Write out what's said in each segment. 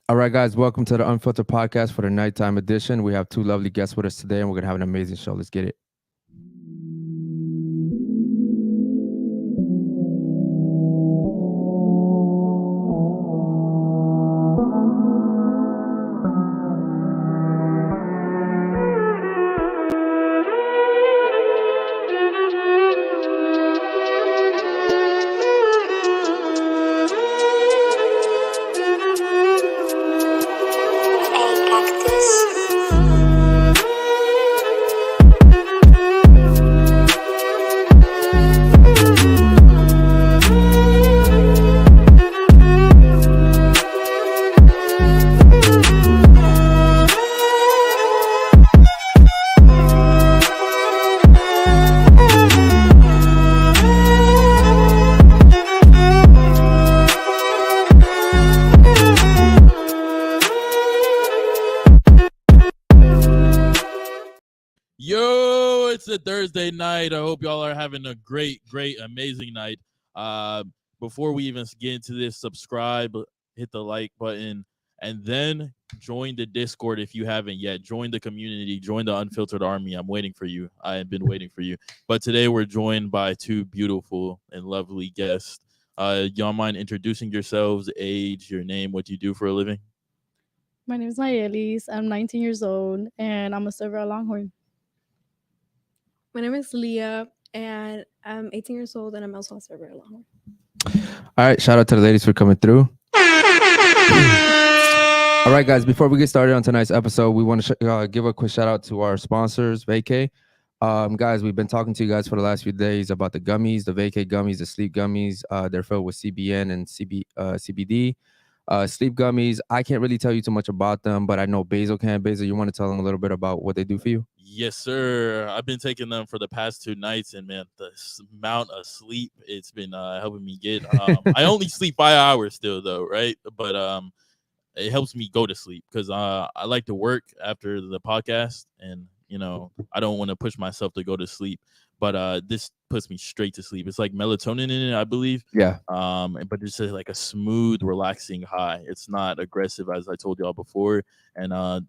All right, guys, welcome to the Unfiltered Podcast for the nighttime edition. We have two lovely guests with us today, and we're going to have an amazing show. Let's get it. Yo, it's a Thursday night. I hope y'all are having a great, amazing night. Before we even get into this, subscribe, hit the like button, and then join the Discord if you haven't yet. Join the community, join the Unfiltered Army. I'm waiting for you. I have been waiting for you. But today we're joined by two beautiful and lovely guests. Y'all mind introducing yourselves, age, your name, what you do for a living? My name is Nayelis. I'm 19 years old, and I'm a server at Longhorn. My name is Leah, and I'm 18 years old, and I'm also a server at Longhorn. All right, shout out to the ladies for coming through. All right, guys, before we get started on tonight's episode, we want to give a quick shout out to our sponsors, Vacay. Guys, we've been talking to you guys for the last few days about the gummies, the Vacay gummies, the sleep gummies. They're filled with CBN and CBD. Sleep gummies, I can't really tell you too much about them, but I know Basil can. Basil, you want to tell them a little bit about what they do for you? Yes, sir. I've been taking them for the past 2 nights, and man, the amount of sleep it's been helping me get. I only sleep 5 hours still, though, right? But it helps me go to sleep because I like to work after the podcast, and I don't want to push myself to go to sleep. But this puts me straight to sleep. It's like melatonin in it, I believe. Yeah. But it's like a smooth, relaxing high. It's not aggressive, as I told y'all before. And I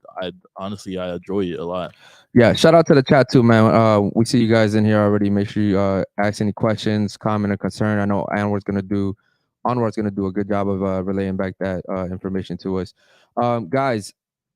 honestly enjoy it a lot. Yeah. Shout out to the chat too, man. We see you guys in here already. Make sure you ask any questions, comment, or concern. I know Anwar's gonna do a good job of relaying back that information to us. Guys,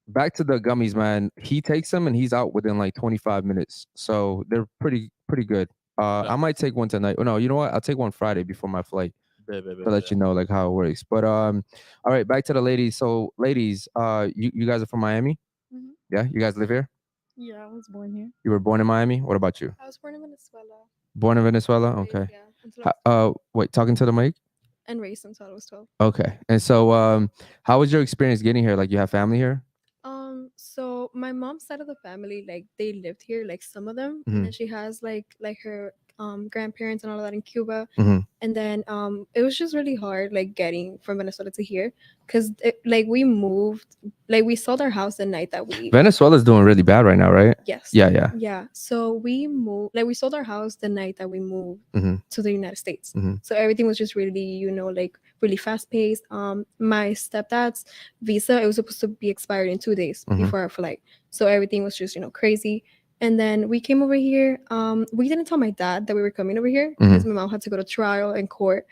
back to the gummies, man. He takes them and he's out within like 25 minutes. So they're pretty good. I might take one tonight. Oh no, you know what? I'll take one Friday before my flight to let you know like how it works. But all right, back to the ladies. So ladies, you guys are from Miami? Mm-hmm. Yeah, you guys live here? Yeah, I was born here. You were born in Miami? What about you? I was born in Venezuela. Born in Venezuela? Okay. Yeah. Wait, talking to the mic? And raised until I was 12. Okay. And so how was your experience getting here? Like you have family here? So my mom's side of the family, like they lived here, like some of them, Mhm. and then she has like her grandparents and all of that in Cuba. Mhm. And then it was just really hard like getting from Venezuela to here because like we moved, like we sold our house the night that we Venezuela's doing really bad right now, right? yes Yeah. So we moved, like we sold our house the night that we moved Mhm. to the United States. Mhm. So everything was just really like really fast paced. My stepdad's visa, it was supposed to be expired in 2 days Mhm. before our flight, so everything was just crazy. And then we came over here. We didn't tell my dad that we were coming over here because my mom had to go to trial in court.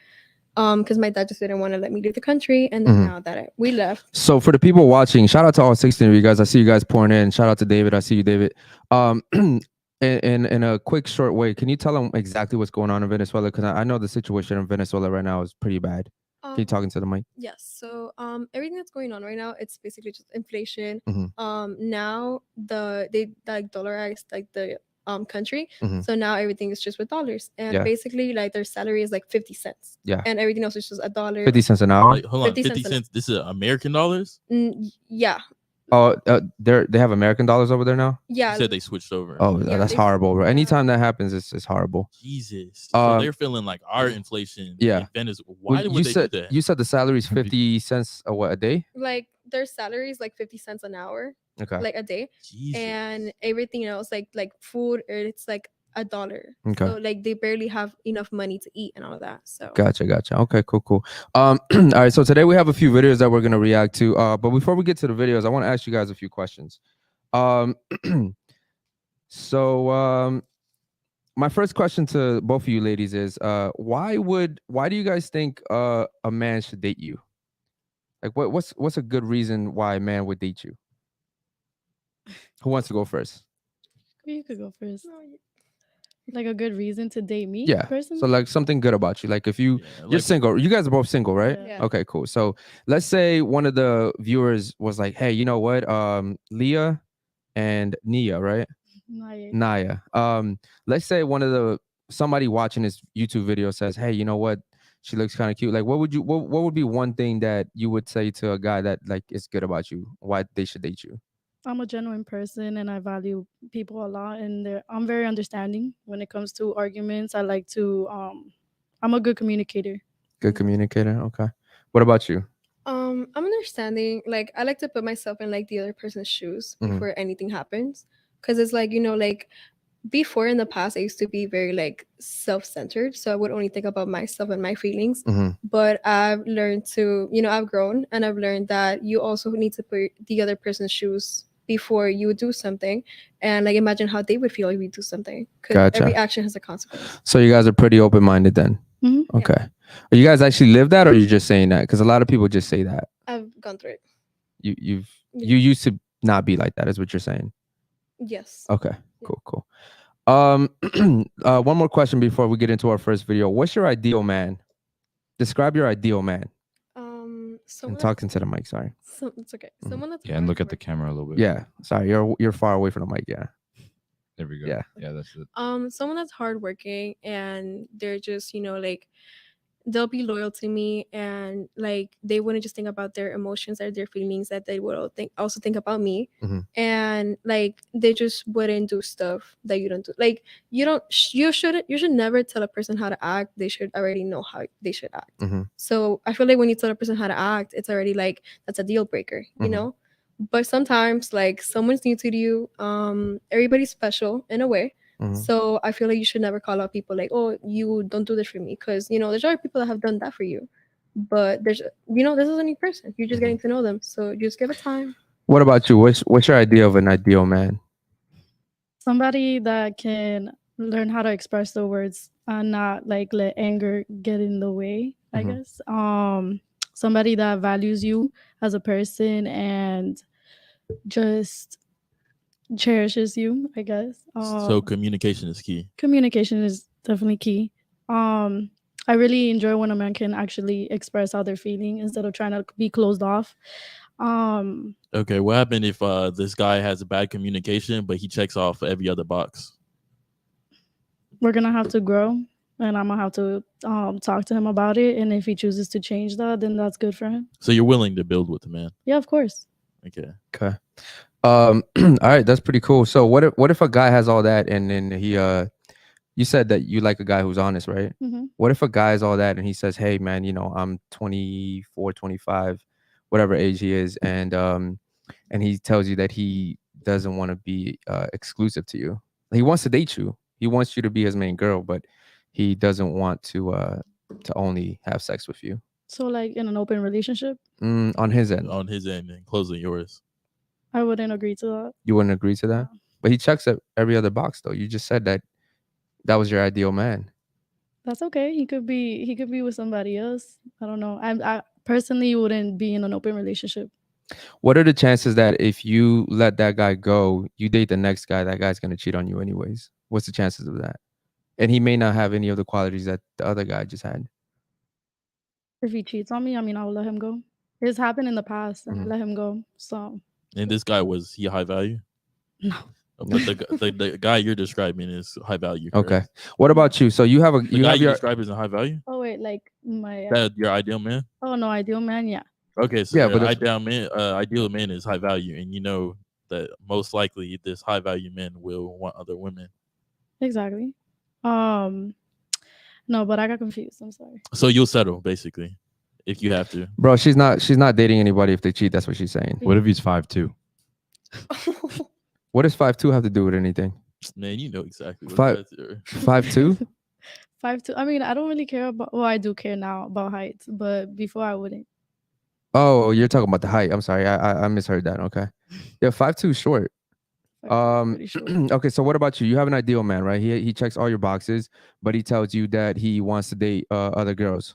Because my dad just didn't want to let me leave the country. And then now that we left. So for the people watching, shout out to all 16 of you guys. I see you guys pouring in. Shout out to David. I see you, David. In a quick, short way, can you tell them exactly what's going on in Venezuela? Because I know the situation in Venezuela right now is pretty bad. Can you talk into the mic? Yes. So everything that's going on right now, it's basically just inflation. Mhm. Now they like dollarized like the country. Mhm. So now everything is just with dollars. And Yeah. basically like their salary is like 50 cents. Yeah. And everything else is just $1. 50 cents an hour? Wait, hold on, 50 cents. This is American dollars? Yeah. Oh, they have American dollars over there now? Yeah. You said they switched over. Oh, Yeah, that's they- horrible, bro. Anytime that happens, it's horrible. Jesus. So Um, they're feeling like our inflation. Yeah. In Venezuela. Why would you they said do that? you said the salary is 50 cents a day? Like their salary is like 50 cents an hour, Okay. like a day. Jesus. And everything else like food, it's like $1. Okay. So like they barely have enough money to eat and all of that. So Gotcha. Okay, cool. All right, so today we have a few videos that we're gonna react to. But before we get to the videos, I want to ask you guys a few questions. So my first question to both of you ladies is why do you guys think a man should date you? Like what's a good reason why a man would date you? Who wants to go first? You could go first. Like a good reason to date me? Yeah. Personally? So like something good about you. Like if you're like, single, you guys are both single, right? Yeah. Okay, cool. So let's say one of the viewers was like, hey, you know what? Leah and Nia, right? Naya. Let's say somebody watching this YouTube video says, hey, you know what? She looks kind of cute. Like what would be one thing that you would say to a guy that like is good about you? Why they should date you? I'm a genuine person and I value people a lot, and I'm very understanding when it comes to arguments. I like to I'm a good communicator. Good communicator. Okay. What about you? I'm understanding. Like I like to put myself in like the other person's shoes before anything happens, because it's like, you know, like before in the past I used to be very like self-centered, so I would only think about myself and my feelings. But I've learned to, you know, I've grown and I've learned that you also need to put the other person's shoes before you do something, and like imagine how they would feel if you do something, because Gotcha. every action has a consequence. So you guys are pretty open-minded then. Okay. Yeah. You guys actually live that, or you're just saying that? Because a lot of people just say that. I've gone through it. You used to not be like that, is what you're saying? Yes. Okay. Cool. One more question before we get into our first video. What's your ideal man? Describe your ideal man. And talking to the mic. Sorry. So it's okay. Someone that's and look at the camera a little bit. Yeah. Sorry, you're far away from the mic. Yeah. There we go. Yeah. That's it. Someone that's hardworking and they're just, you know, like they'll be loyal to me, and like they wouldn't just think about their emotions or their feelings, that they would also think about me. And like they just wouldn't do stuff that you don't do. Like you should never tell a person how to act. They should already know how they should act. So I feel like when you tell a person how to act, it's already like that's a deal breaker, you know. But sometimes like someone's new to you, everybody's special in a way. So I feel like you should never call out people like, oh, you don't do this for me, because, you know, there's other people that have done that for you. But there's, you know, this is a new person. You're just getting to know them. So just give it time. What about you? What's your idea of an ideal man? Somebody that can learn how to express their words and not like let anger get in the way, I guess. Somebody that values you as a person and just cherishes you, I guess. So communication is key. Communication is definitely key. I really enjoy when a man can actually express how they're feeling instead of trying to be closed off. Okay, what happened if this guy has a bad communication, but he checks off every other box? We're gonna have to grow, and I'm gonna have to talk to him about it. And if he chooses to change that, then that's good for him. So you're willing to build with the man? Yeah, of course. Okay. All right, that's pretty cool. So what if a guy has all that and then he you said that you like a guy who's honest, right? What if a guy has all that and he says, hey man, you know, I'm 24, 25, whatever age he is, and he tells you that he doesn't want to be exclusive to you. He wants to date you. He wants you to be his main girl, but he doesn't want to only have sex with you. So like in an open relationship? On his end. On his end and closing yours. I wouldn't agree to that. You wouldn't agree to that? But he checks every other box though. You just said that was your ideal man. That's okay. He could be with somebody else. I don't know. I personally wouldn't be in an open relationship. What are the chances that if you let that guy go, you date the next guy, that guy's gonna cheat on you anyways? What's the chances of that? And he may not have any of the qualities that the other guy just had. If he cheats on me, I mean, I will let him go. It's happened in the past, and I let him go. So. And this guy, was he high value? No. But the guy you're describing is high value. Correct? Okay. What about you? So you have the guy you describe as a high value? Oh wait, like my that your ideal man? Oh no, ideal man, yeah. Okay, so yeah, but ideal man is high value, and you know that most likely this high value man will want other women. Exactly. No, but I got confused. I'm sorry. So you'll settle basically if you have to. Bro, she's not dating anybody if they cheat. That's what she's saying. What if he's 5'2"? What does 5'2" have to do with anything? Man, you know exactly what Five- that's your. 5'2"? 5'2". I mean, I don't really care about. Well, I do care now about heights, but before I wouldn't. Oh, you're talking about the height. I'm sorry. I misheard that. Okay. Yeah, 5'2" short. 5'2" is pretty short. Okay, so what about you? You have an ideal man, right? He checks all your boxes, but he tells you that he wants to date other girls.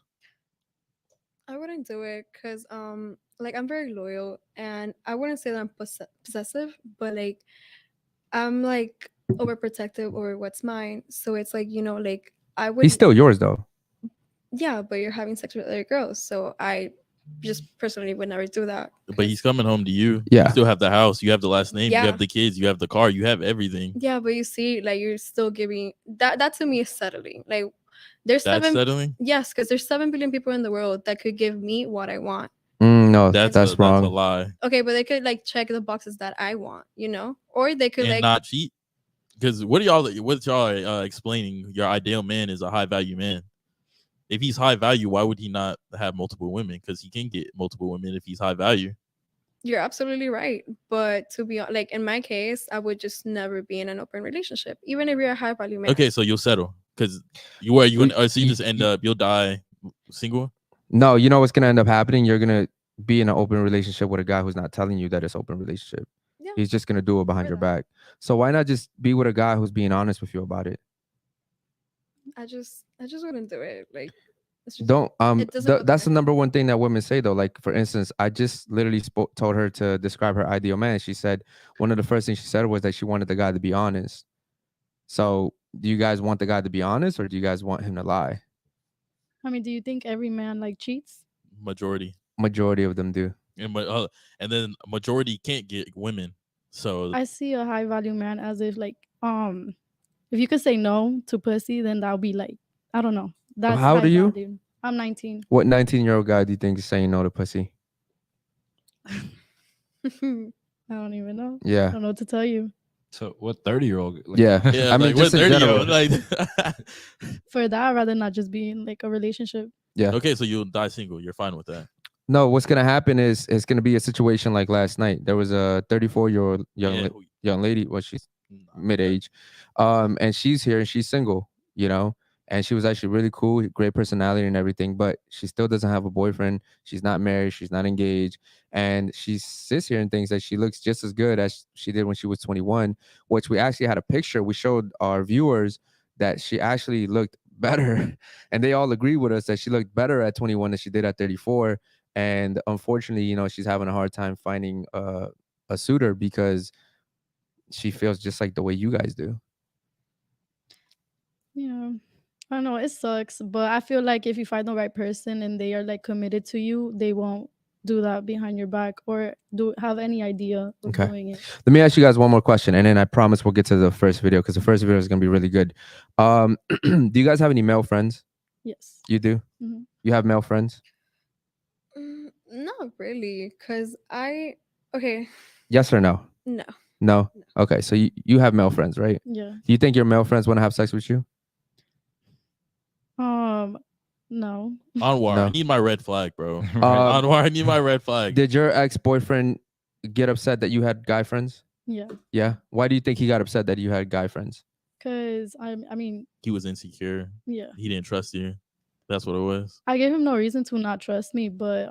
I wouldn't do it because like I'm very loyal, and I wouldn't say that I'm possessive, but like I'm like overprotective over what's mine. So it's like, you know, like I would. He's still yours though. Yeah, but you're having sex with other girls, so I just personally would never do that. But he's coming home to you. Yeah. You still have the house. You have the last name. Yeah. You have the kids. You have the car. You have everything. Yeah, but you see, like you're still giving that. That to me is settling. Like there's That's 7. settling. Yes, because there's 7 billion people in the world that could give me what I want. No, That's wrong. a lie. Okay, but they could like check the boxes that I want, you know, or they could And like not cheat. Because what y'all explaining? Your ideal man is a high value man. If he's high value, why would he not have multiple women? Because he can get multiple women if he's high value. You're absolutely right. But to be like in my case, I would just never be in an open relationship, even if you're a high value man. Okay, so you'll settle because so you just end up you'll die single. No, you know what's gonna end up happening? You're gonna be in an open relationship with a guy who's not telling you that it's open relationship. Yeah. He's just gonna do it behind Or your that. back. So why not just be with a guy who's being honest with you about it? I just wouldn't do it. Like it's just, Don't it doesn't go that's the there. number one thing that women say though. Like for instance, I just literally told her to describe her ideal man. She said one of the first things she said was that she wanted the guy to be honest. So do you guys want the guy to be honest, or do you guys want him to lie? I mean, do you think every man like cheats? Majority, Majority of them do. and then majority can't get women. So I see a high value man as if like if you could say no to pussy, then that'll be like, I don't know. That's How old high are you? value. I'm 19. What 19-year-old guy do you think is saying no to pussy? I don't even know. I Yeah. don't know what to tell you. So what 30-year-old? Yeah. yeah, I mean, like, what just in 30 general. like. For that, I'd rather not just be in like a relationship. Yeah. Okay, so you'll die single. You're fine with that. No, what's gonna happen is it's gonna be a situation like last night. There was a 34-year-old young lady. Well, she's mid-age, and she's here and she's single. You know, and she was actually really cool, great personality and everything. But she still doesn't have a boyfriend. She's not married. She's not engaged, and she sits here and thinks that she looks just as good as she did when she was 21. Which we actually had a picture. We showed our viewers that she actually looked better, and they all agree with us that she looked better at 21 than she did at 34. And unfortunately, you know, she's having a hard time finding a suitor because she feels just like the way you guys do. Yeah. I don't know. It sucks. But I feel like if you find the right person and they are like committed to you, they won't do that behind your back or have any idea of Okay. doing it. Let me ask you guys one more question, and then I promise we'll get to the first video because the first video is going to be really good. Do you guys have any male friends? Yes. You do? Mhm. You have male friends? Not really, because okay. Yes or no? No. No? Okay, so you have male friends, right? Yeah. Do you think your male friends want to have sex with you? No. Anwar, No. I need my red flag, bro. Right. Anwar, I need my red flag. Did your ex-boyfriend get upset that you had guy friends? Yeah. Yeah? Why do you think he got upset that you had guy friends? Because I mean, He was insecure. yeah. He didn't trust you. That's what it was. I gave him no reason to not trust me, but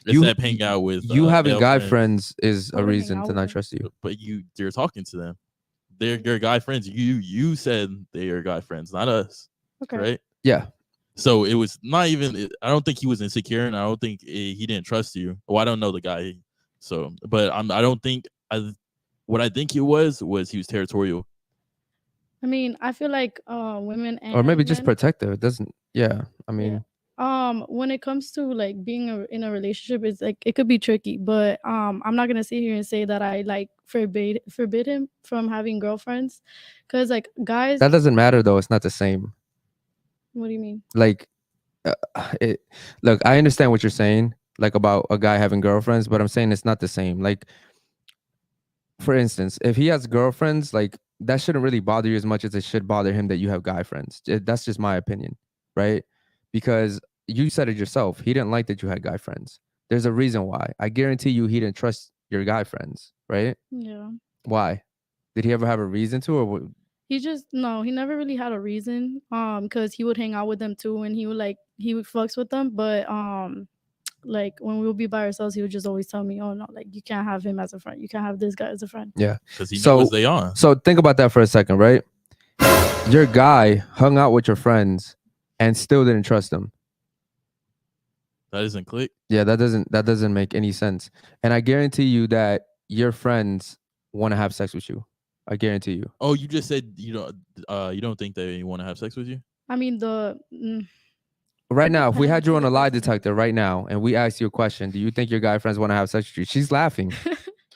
That's You- that hang out with You having male guy friends is I a would hang reason out to with not them. trust you. but you're talking to them. They're your guy friends. You said they are guy friends, not us, okay. right? Yeah. So it was not even. I don't think he was insecure, and I don't think he didn't trust you. Well, I don't know the guy, so but I don't think what I think he was he was territorial. I mean, I feel like women and Or maybe just men, protective. It doesn't. Yeah. I mean, when it comes to like being in a relationship, it's like it could be tricky, but I'm not gonna sit here and say that I like forbid him from having girlfriends, because like guys. that doesn't matter though. It's not the same. What do you mean? Like, look, I understand what you're saying, like about a guy having girlfriends, but I'm saying it's not the same. Like, for instance, if he has girlfriends, like that shouldn't really bother you as much as it should bother him that you have guy friends. That's just my opinion, right? Because you said it yourself. He didn't like that you had guy friends. There's a reason why. I guarantee you he didn't trust your guy friends, right? Yeah. Why? Did he ever have a reason to, or what? He never really had a reason. Because he would hang out with them too, and he would fucks with them, but like when we would be by ourselves, he would just always tell me, "Oh no, like you can't have him as a friend. You can't have this guy as a friend." Yeah, because he knows they on. So think about that for a second, right? Your guy hung out with your friends and still didn't trust them. That doesn't click. Yeah, that doesn't make any sense. And I guarantee you that your friends want to have sex with you. I guarantee you. Oh, you just said you don't think they want to have sex with you? I mean, Right now, if we had you on a lie depends. detector right now and we asked you a question, do you think your guy friends want to have sex with you? She's laughing.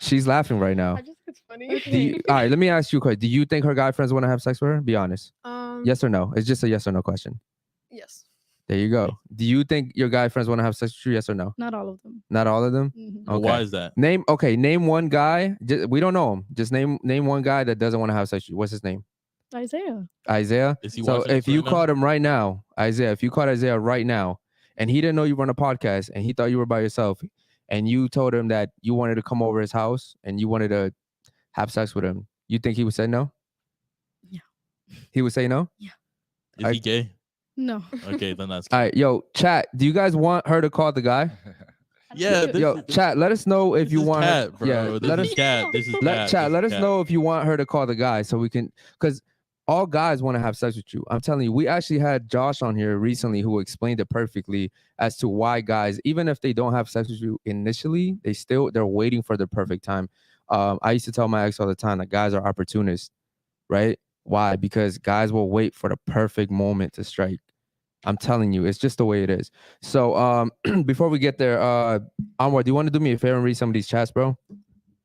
She's laughing right now. I just think it's funny. All right, let me ask you a question. Do you think her guy friends want to have sex with her? Be honest. Yes or no? It's just a yes or no question. Yes. There you go. Do you think your guy friends want to have sex with you? Yes or no? not all of them. Not all of them? Mhm. Well, why is that? Name one guy. We don't know him. Just name one guy that doesn't want to have sex with you. What's his name? Isaiah. Is he So watching if this you right now? called him right now, Isaiah, if you called Isaiah right now and he didn't know you were on a podcast and he thought you were by yourself and you told him that you wanted to come over his house and you wanted to have sex with him, you think he would say no? Yeah. He would say no? Is he gay? No. Okay, then that's All right, yo, chat, do you guys want her to call the guy? yeah. Yo, chat, let us know if this you is want cat, bro. yeah, This let is us cat. This is cat. chat, This let is us cat. know if you want her to call the guy so we can, because all guys want to have sex with you. I'm telling you, we actually had Josh on here recently who explained it perfectly as to why guys, even if they don't have sex with you initially, they're waiting for the perfect time. I used to tell my ex all the time that guys are opportunists, right? Why? Because guys will wait for the perfect moment to strike. I'm telling you, it's just the way it is. So before we get there, Anwar, do you want to do me a favor and read some of these chats, bro?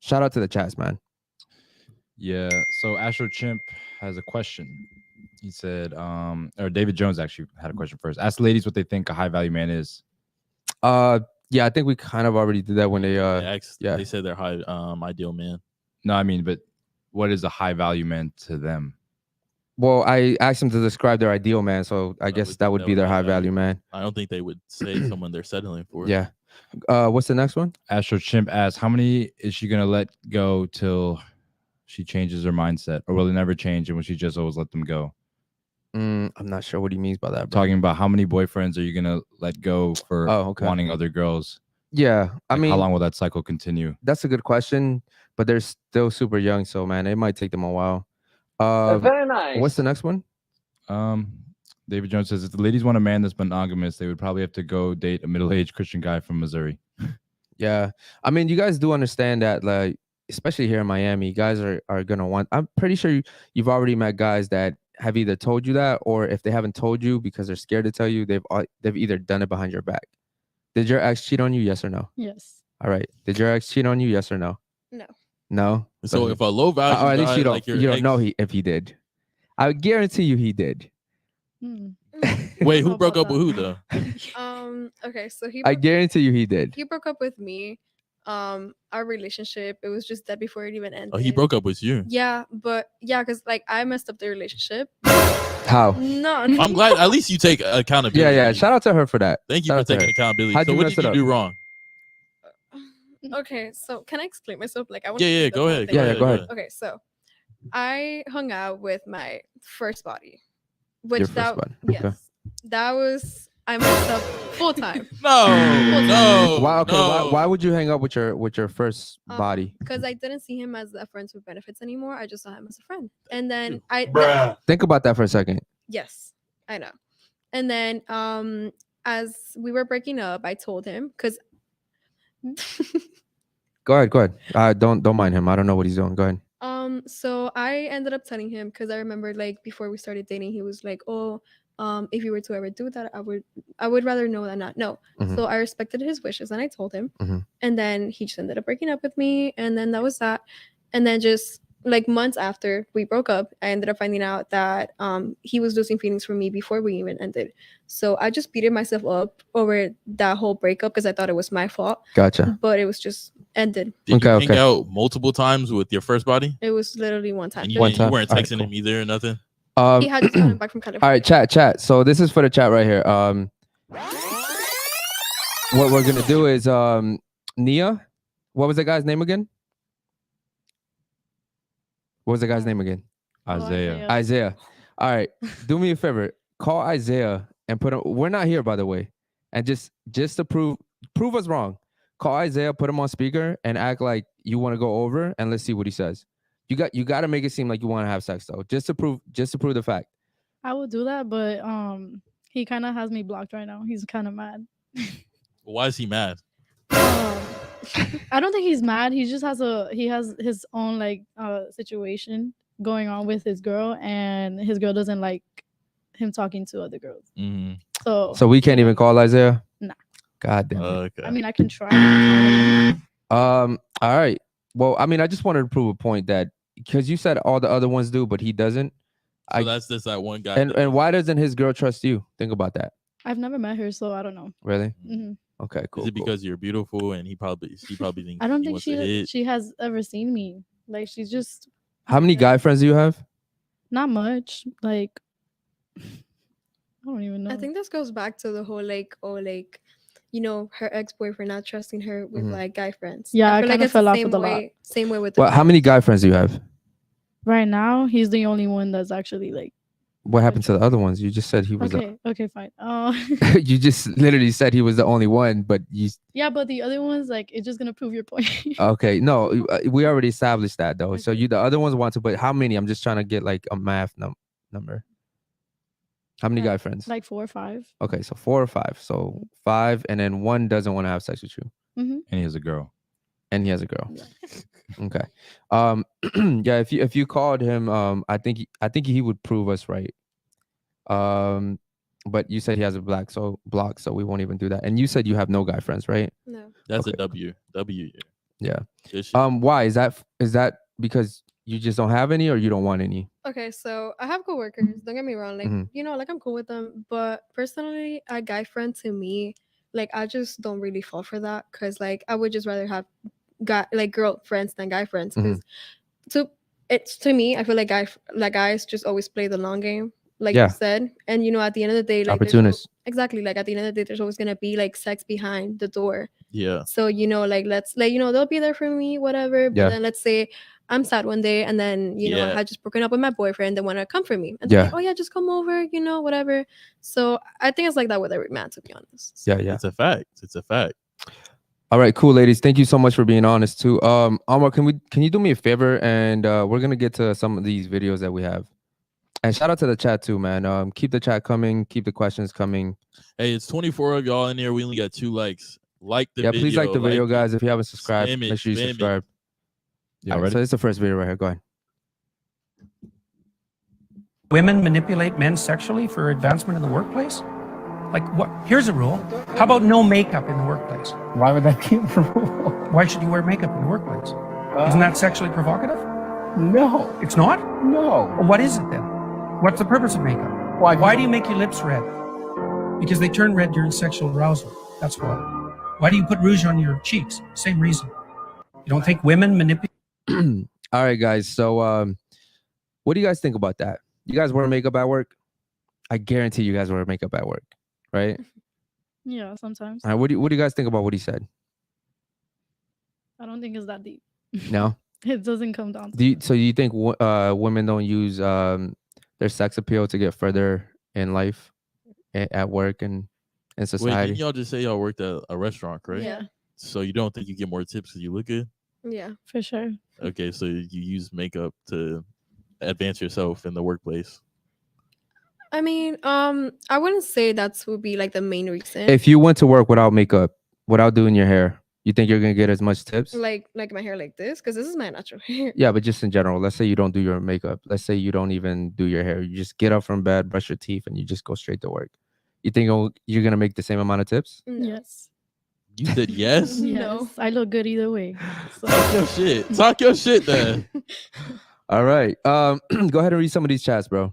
Shout out to the chats, man. Yeah. So Astro Chimp has a question. He said, or David Jones actually had a question first. Ask the ladies what they think a high value man is. Yeah, I think we kind of already did that when they They said they're high ideal man. No, I mean, but what is a high value man to them? Well, I asked them to describe their ideal man, so I guess that would be their high value man. I don't think they would say someone they're settling for. Yeah. What's the next one? Astro Chimp asks, how many is she gonna let go till she changes her mindset, or will it never change and will she just always let them go? I'm not sure what he means by that, bro. Talking about how many boyfriends are you gonna let go for wanting other girls? Yeah, I mean, how long will that cycle continue? That's a good question, but they're still super young, so man, it might take them a while. Very nice. What's the next one? David Jones says, if the ladies want a man that's monogamous, they would probably have to go date a middle-aged Christian guy from Missouri. Yeah, I mean, you guys do understand that, like, especially here in Miami, guys are gonna want. I'm pretty sure you've already met guys that have either told you that, or if they haven't told you because they're scared to tell you, they've either done it behind your back. Did your ex cheat on you? Yes or no? Yes. All right. Did your ex cheat on you? Yes or no? No. No. So if a low value, or at least guy, you don't know if he did. I guarantee you he did. Wait, who broke up with who though? Okay, so I guarantee you he did. He broke up with me. Our relationship, it was just dead before it even ended. Oh, he broke up with you. Yeah, but yeah, because like I messed up the relationship. How? No. I'm glad at least you take accountability. Yeah. Shout out to her for that. Thank you for taking accountability. How'd so you what mess did it you up? do wrong? Okay, so can I explain myself? Like I want. Yeah, go ahead. Go ahead. Okay, so I hung out with my first body, which Your first body. yes, Okay. that was I messed up full time. No. Why? Okay. No. Why would you hang up with your first body? Because I didn't see him as a friend with benefits anymore. I just saw him as a friend, and then Think about that for a second. Yes, I know. And then as we were breaking up, I told him because Go ahead. Don't mind him. I don't know what he's doing. Go ahead. So I ended up telling him because I remember like before we started dating, he was like, "Oh, if you were to ever do that, I would rather know than not know." Mhm. So I respected his wishes and I told him. Mhm. And then he just ended up breaking up with me, and then that was that. And then just like months after we broke up, I ended up finding out that he was losing feelings for me before we even ended. So I just beated myself up over that whole breakup because I thought it was my fault. Gotcha. But it was just ended. Did you hang out multiple times with your first body? It was literally one time. And you weren't texting him either or nothing? He had just gotten back from California. All right, chat. So this is for the chat right here. What we're gonna do is Nia. What was the guy's name again? What was the guy's name again? Isaiah. Isaiah. All right. Do me a favor. Call Isaiah and put him. We're not here, by the way. And just to prove us wrong. Call Isaiah, put him on speaker, and act like you want to go over, and let's see what he says. You got to make it seem like you want to have sex though, just to prove the fact. I would do that, but he kind of has me blocked right now. He's kind of mad. Why is he mad? I don't think he's mad. He just has his own like situation going on with his girl, and his girl doesn't like him talking to other girls. Mm-hmm. So we can't even call Isaiah. Nah. God damn it. Okay. I mean, I can try. All right. Well, I mean, I just wanted to prove a point that because you said all the other ones do, but he doesn't. So that's just that one guy. And why doesn't his girl trust you? Think about that. I've never met her, so I don't know. Really? Mm-hmm. Okay, cool. Is it because you're beautiful and she probably thinks I don't he think wants to hit? she has ever seen me. Like she's just. How many guy friends do you have? Not much. Like I don't even know. I think this goes back to the whole her ex-boyfriend not trusting her with like guy friends. Yeah, I feel kind of fell off with a lot. Same way with the Well, how many guy friends do you have? Right now, he's the only one that's actually like. What happened to the other ones? You just said he was. Okay, fine. You just literally said he was the only one, but you. Yeah, but the other ones, like, it's just gonna prove your point. Okay, no, we already established that though. Okay. So the other ones want to, but how many? I'm just trying to get like a math number. How many guy friends? Like 4 or 5. Okay, so 4 or 5. So 5, and then 1 doesn't want to have sex with you. Mm-hmm. And he has a girl. And he has a girl. Yeah. Okay. Yeah. If you called him, I think he would prove us right. But you said he has a block, so we won't even do that. And you said you have no guy friends, right? No. That's okay. a W. Yeah. Why is that because you just don't have any, or you don't want any? Okay, so I have coworkers. Don't get me wrong, like I'm cool with them. But personally, a guy friend to me, like I just don't really fall for that because like I would just rather have girl friends than guy friends. To me, I feel like guys just always play the long game, like you said. And at the end of the day, like opportunists. Exactly. Like at the end of the day, there's always gonna be like sex behind the door. Yeah. So let's they'll be there for me, whatever. But then let's say I'm sad one day, and then I had just broken up with my boyfriend. They want to come for me, and they're like, oh yeah, just come over, whatever. So I think it's like that with every man, to be honest. Yeah. It's a fact. All right, cool, ladies. Thank you so much for being honest too. Amar, can you do me a favor, and we're gonna get to some of these videos that we have. And shout out to the chat too, man. Keep the chat coming. Keep the questions coming. Hey, it's 24 of y'all in there. We only got 2 likes. Like the video. Please like the video, guys. If you haven't subscribed, make sure you subscribe. Yeah, all right. So it's the first video right here. Go ahead. Women manipulate men sexually for advancement in the workplace? Like what? Here's a rule. How about no makeup in the workplace? Why would that be a rule? Why should you wear makeup in the workplace? Isn't that sexually provocative? No. It's not? No. Well, what is it then? What's the purpose of makeup? Why do you make your lips red? Because they turn red during sexual arousal. That's why. Why do you put rouge on your cheeks? Same reason. You don't think women manipulate? All right, guys. So what do you guys think about that? You guys wear makeup at work? I guarantee you guys wear makeup at work, right? Yeah, sometimes. All right, what do you guys think about what he said? I don't think it's that deep. No? It doesn't come down to So you think women don't use their sex appeal to get further in life, at work and in society? Wait, didn't y'all just say y'all worked at a restaurant, right? Yeah. So you don't think you get more tips because you look good? Yeah. For sure. Okay, so you use makeup to advance yourself in the workplace. I mean, I wouldn't say that would be like the main reason. If you went to work without makeup, without doing your hair, you think you're gonna get as much tips? Like my hair like this, because this is my natural hair. Yeah, but just in general, let's say you don't do your makeup. Let's say you don't even do your hair. You just get up from bed, brush your teeth, and you just go straight to work. You think you're gonna make the same amount of tips? No. Yes. You said yes? Yes. I look good either way. So. Talk your shit. Talk your shit then. All right. Go ahead and read some of these chats, bro.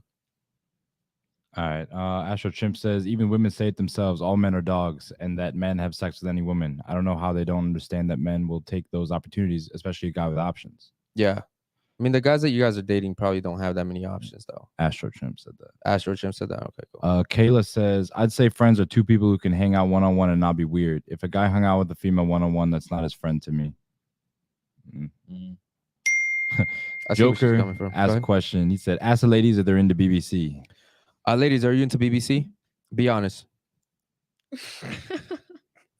All right. Astro Chimp says, even women say it themselves, all men are dogs, and that men have sex with any woman. I don't know how they don't understand that men will take those opportunities, especially a guy with options. Yeah. I mean, the guys that you guys are dating probably don't have that many options, though. Astro Chimp said that. Astro Chimp said that. Okay, cool. Kayla says, I'd say friends are 2 people who can hang out one-on-one and not be weird. If a guy hung out with a female one-on-one, that's not his friend to me. I see where she's Joker coming from. Go asked a ahead. question. He said, "Ask the ladies if they're into BBC." Ladies, are you into BBC? Be honest.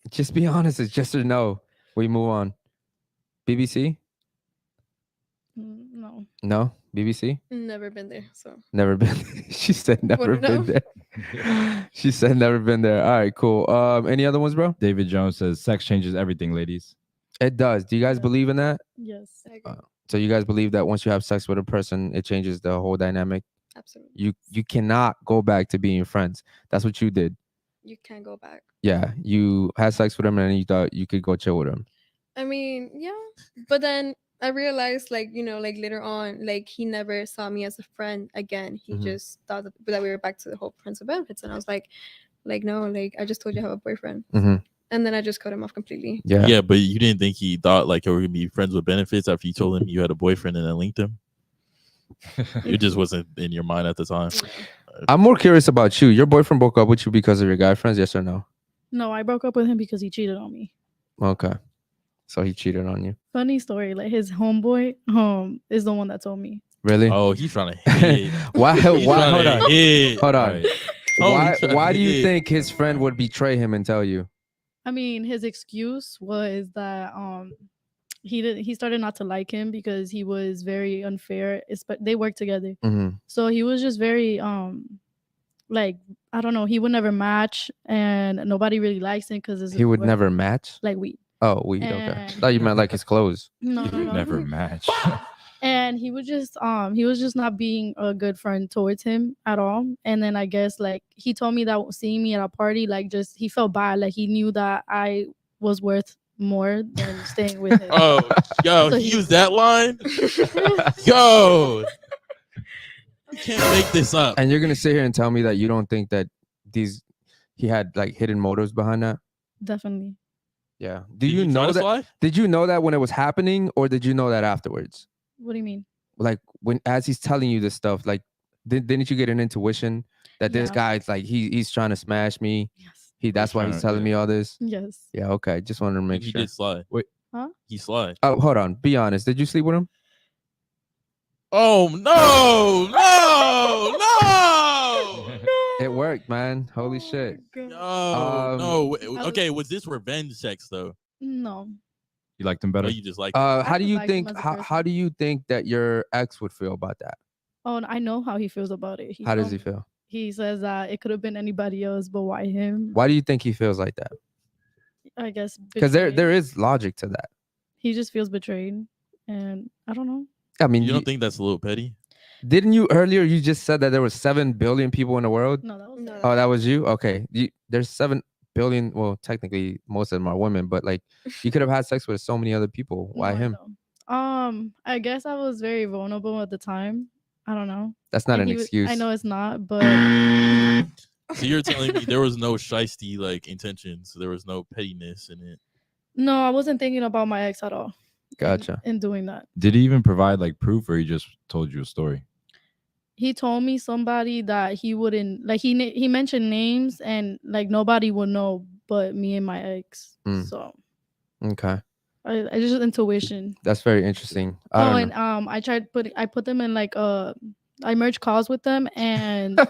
Just be honest. It's just or no. We move on. BBC? No. No. BBC? Never been there. So Never been. She said never Wanna know? been there. She said never been there. All right, cool. Any other ones, bro? David Jones says, "Sex changes everything, ladies." It does. Do you guys Yeah. believe in that? Yes. I agree. So you guys believe that once you have sex with a person, it changes the whole dynamic? Absolutely. You cannot go back to being friends. That's what you did. You can't go back. Yeah, you had sex with him and then you thought you could go chill with him. I mean, yeah. But then I realized, like, like later on, like he never saw me as a friend again. He Mhm. just thought that we were back to the whole friends with benefits. And I was like, no, like I just told you I have a boyfriend. Mhm. And then I just cut him off completely. Yeah. Yeah, but you didn't think he thought like you were gonna be friends with benefits after you told him you had a boyfriend and then linked him? It just wasn't in your mind at the time. I'm more curious about you. Your boyfriend broke up with you because of your guy friends, yes or no? No, I broke up with him because he cheated on me. Okay. So he cheated on you. Funny story. Like his homeboy, is the one that told me. Really? Oh, he's trying to hit. Why? He's Why? trying Hold to on. hit. Hold on. Right. Oh, Why? he's trying Why to do you hit. think his friend would betray him and tell you? I mean, his excuse was that he started not to like him because he was very unfair. They worked together. Mhm. So he was just very like, I don't know, he would never match and nobody really likes him because He would never match. like weed. Oh, weed. Okay. And- Thought you meant like his clothes. No, You no, would no. never match. And he was just not being a good friend towards him at all. And then I guess like he told me that seeing me at a party, like just he felt bad, like he knew that I was worth more than staying with him. Oh, yo, So he he- used that line. Yo, you can't make this up. And you're gonna sit here and tell me that you don't think that he had like hidden motives behind that? Definitely. Yeah. Did you try know to that? slide? Did you know that when it was happening, or did you know that afterwards? What do you mean? Like when as he's telling you this stuff, like didn't you get an intuition that this Yeah. guy's like he's trying to smash me? Yes. That's why he's trying to- telling me all this. Yes. Yeah. Okay. Just wanted to make He sure. did slide. Wait. Huh? He slide. Oh, hold on. Be honest. Did you sleep with him? Oh no, no, It worked, man. Holy shit. no, no. was- Okay, was this revenge sex though? No. You liked him Or better? you just like? How I do just you liked him think? as a How person. do you think that your ex would feel about that? Oh, and I know how he feels about it. How does told he me. feel? He says that it could have been anybody else, but why him? Why do you think he feels like that? I guess Because there betrayed. is logic to that. He just feels betrayed, and I don't know. I mean, You don't think that's a little petty? didn't you earlier? You just said that there were 7 billion people in the world. No, that was No, it. Oh, that was you. Okay, there's 7 billion. Well, technically, most of them are women, but like you could have had sex with so many other people. Why No, I him? know. I guess I was very vulnerable at the time. I don't know. That's not And an he was- excuse. I know it's not, but So you're telling me there was no shisty like intentions. There was no pettiness in it. no, I wasn't thinking about my ex at all. Gotcha. In doing that, Did he even provide like proof, or he just told you a story? he told me somebody that he wouldn't like. He mentioned names, and like nobody would know but me and my ex. Mm. So Okay, I just intuition. that's very interesting. I Oh, don't and I put them in like I merged calls with them, and know.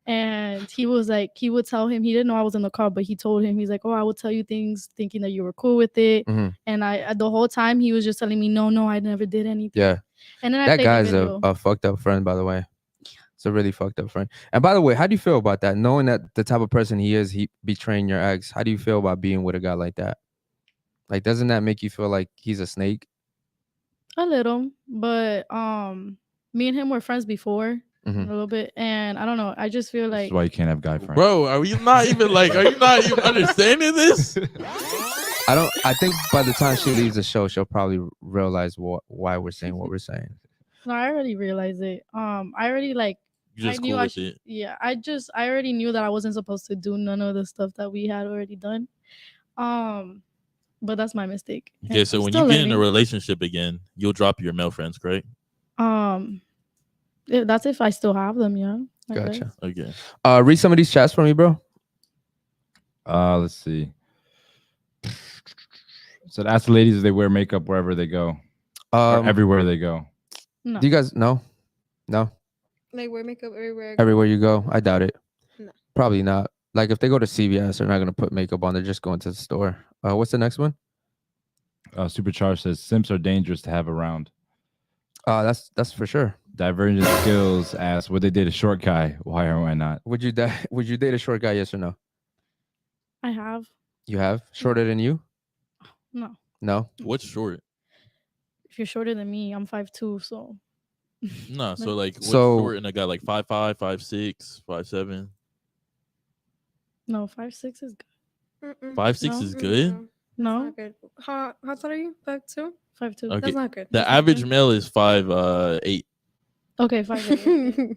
and he was like, he would tell him, he didn't know I was in the car, but he told him, he's like, oh, I would tell you things thinking that you were cool with it. Mhm. And I the whole time he was just telling me, no, I never did anything. Yeah, And then I that played the guy's video. a fucked up friend, by the way. It's a really fucked up friend. And by the way, how do you feel about that? Knowing that the type of person he is, he betraying your ex. How do you feel about being with a guy like that? Like, doesn't that make you feel like he's a snake? A little, but me and him were friends before Mhm. a little bit, and I don't know. I just feel This like is why you can't have guy friends. Bro, are you not even like? Are you not even understanding this? I think by the time she leaves the show, she'll probably realize why we're saying what we're saying. no, I already realized it. I already like You're just I knew cool I with should, it. yeah. I already knew that I wasn't supposed to do none of the stuff that we had already done. But that's my mistake. and Okay, so I'm when you still get in a learning. relationship again, you'll drop your male friends, correct? That's if I still have them, yeah. I Gotcha. guess. Okay. Read some of these chats for me, bro. Let's see. So ask the ladies if they wear makeup wherever they go. Or everywhere they go. No. Do you guys know? No. Like wear makeup everywhere. Everywhere you go, I doubt it. No. Probably not. Like if they go to CVS, they're not gonna put makeup on. They're just going to the store. What's the next one? Supercharged says simps are dangerous to have around. That's for sure. Divergent Skills asks, would they date a short guy? Why or why not? Would you date a short guy? Yes or no? I have. You have shorter than you? No. No. What's short? If you're shorter than me, I'm 5'2", so. No, so like what's So- short and a guy like 5'5", 5'6", 5'7"? No, 5'6" is good. 5'6" No. is good. No, Not good. How tall are you? 5'2"? 5'2". Okay. That's not good. The average male is 5'8". Okay, 5'8".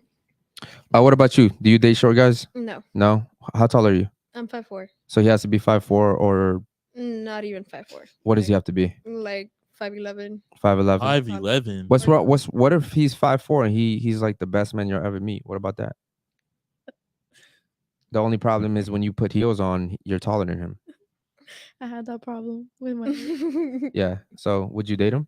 What about you? Do you date short guys? No, No. How tall are you? I'm 5'4". So he has to be 5'4", or Not even 5'4". what does he have to be? Like 5'11". 5'11". 5'11". What's wrong? What if he's 5'4" and he's like the best man you'll ever meet? What about that? The only problem is when you put heels on, you're taller than him. I had that problem with my. Yeah. So would you date him?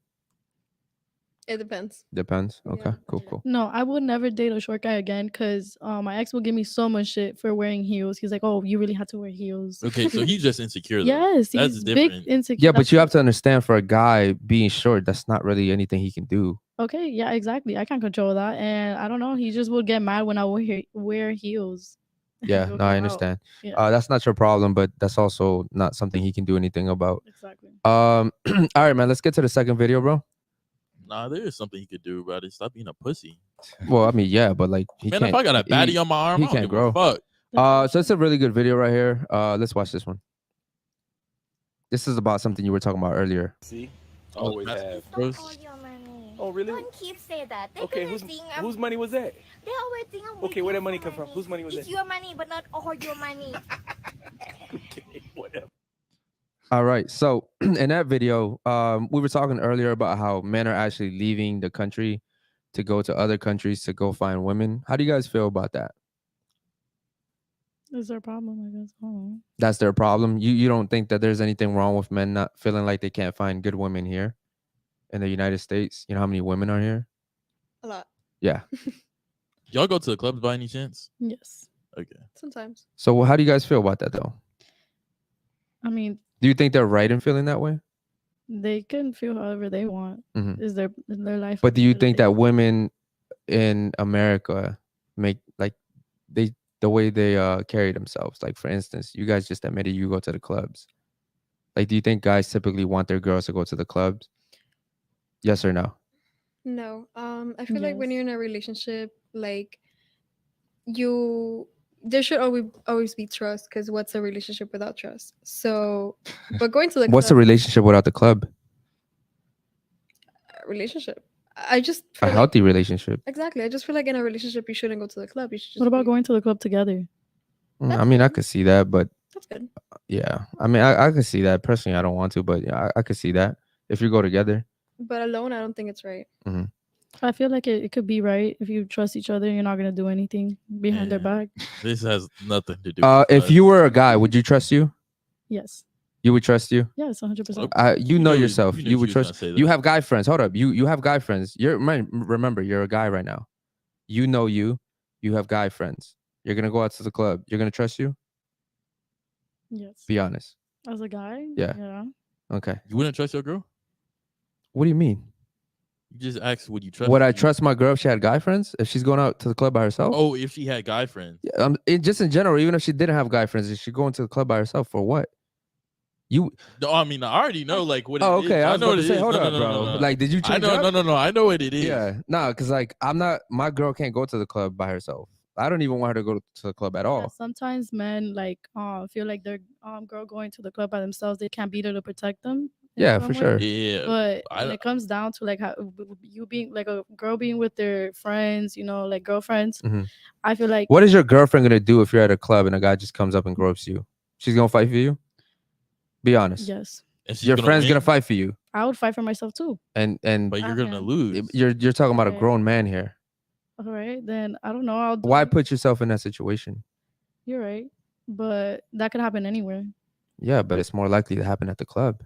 It depends. Depends. Yeah. Okay. Cool. No, I would never date a short guy again because my ex will give me so much shit for wearing heels. He's like, "Oh, you really had to wear heels." Okay, so he's just insecure. Though. Yes, That's he's different. big insecure. Yeah, but That's you have to understand, for a guy being short, that's not really anything he can do. Okay, yeah, exactly. I can't control that, and I don't know. He just would get mad when I wear heels. Yeah, He'll no, I come out. understand. Yeah. That's not your problem, but that's also not something he can do anything about. Exactly. All right, man. Let's get to the second video, bro. Nah, there is something he could do about it. Stop being a pussy. Well, I mean, yeah, but like, he Man, can't. if I got a baddie he- on my arm, he I don't can't give a grow. fuck. So it's a really good video right here. Let's watch this one. This is about something you were talking about earlier. See, Oh, always that's- have. Bros. All your money. Oh, really? Don't keep say that. They Okay, gonna think I'm, whose money was that? they always think I'm Okay, with where you that money for come from? Whose money was it's that? your money, but not all your money. Okay, whatever. All right. So in that video, we were talking earlier about how men are actually leaving the country to go to other countries to go find women. How do you guys feel about that? Is there a problem? I guess. I don't know. That's their problem. You don't think that there's anything wrong with men not feeling like they can't find good women here in the United States? You know how many women are here? A lot. Yeah. Y'all go to the clubs by any chance? Yes. Okay. Sometimes. So how do you guys feel about that though? I mean, Do you think they're right in feeling that way? they can feel however they want. Mhm. Is their life. But do you whatever think they- that women in America make like the way they carry themselves? Like for instance, you guys just admitted you go to the clubs. Like, do you think guys typically want their girls to go to the clubs? Yes or no? No. I feel like when Yes. you're in a relationship, like there should always be trust, because what's a relationship without trust? So, but going to the What's a club, relationship without the club? relationship? I just A feel like, healthy relationship. exactly. I just feel like in a relationship you shouldn't go to the club. You should just What about be- going to the club together? I That's mean, I good. could see that, but That's good. yeah. I mean, I could see that. Personally, I don't want to, but yeah, I could see that. If you go together. But alone, I don't think it's right. I feel like it could be right if you trust each other. You're not gonna do anything behind their Yeah. back. This has nothing to do with If us. you were a guy, would you trust you? Yes. You would trust you? Yes. 100%. You know knew- yourself. you knew You she would was gonna trust. say You that. have guy friends. Hold up. You have guy friends. Remember, you're a guy right now. You know you. You have guy friends. You're gonna go out to the club. You're gonna trust you? Yes. Be honest. As a guy. Yeah. Yeah. Okay. You wouldn't trust your girl? What do you mean? You just asked, would you trust? Would I you- trust my girl if she had guy friends? If she's going out to the club by herself? Oh, if she had guy friends. Yeah, just in general, even if she didn't have guy friends, is she going to the club by herself for what? You? No, I mean, I already know like what it Oh, is. okay. I was know about what to it say, is. hold No, up, no, bro. no, no, no. Like, did you I change know, up? no, I know what it is. Yeah, no, because like I'm not. My girl can't go to the club by herself. I don't even want her to go to the club at Yeah, all. sometimes men like feel like their girl going to the club by themselves. They can't be there to protect them. in Yeah, some for way. sure. Yeah. But I when it comes down to like how you being like a girl being with their friends, you know, like girlfriends, Mhm. I feel like What is your girlfriend gonna do if you're at a club and a guy just comes up and gropes you? She's gonna fight for you. Be honest. yes, And she's Your friend's win, gonna fight for you, I would fight for myself too. and but you're gonna Okay. lose. you're talking about a Okay. grown man here. All right, then I don't know. I'll do Why it. put yourself in that situation? You're right, but that could happen anywhere. Yeah, but it's more likely to happen at the club.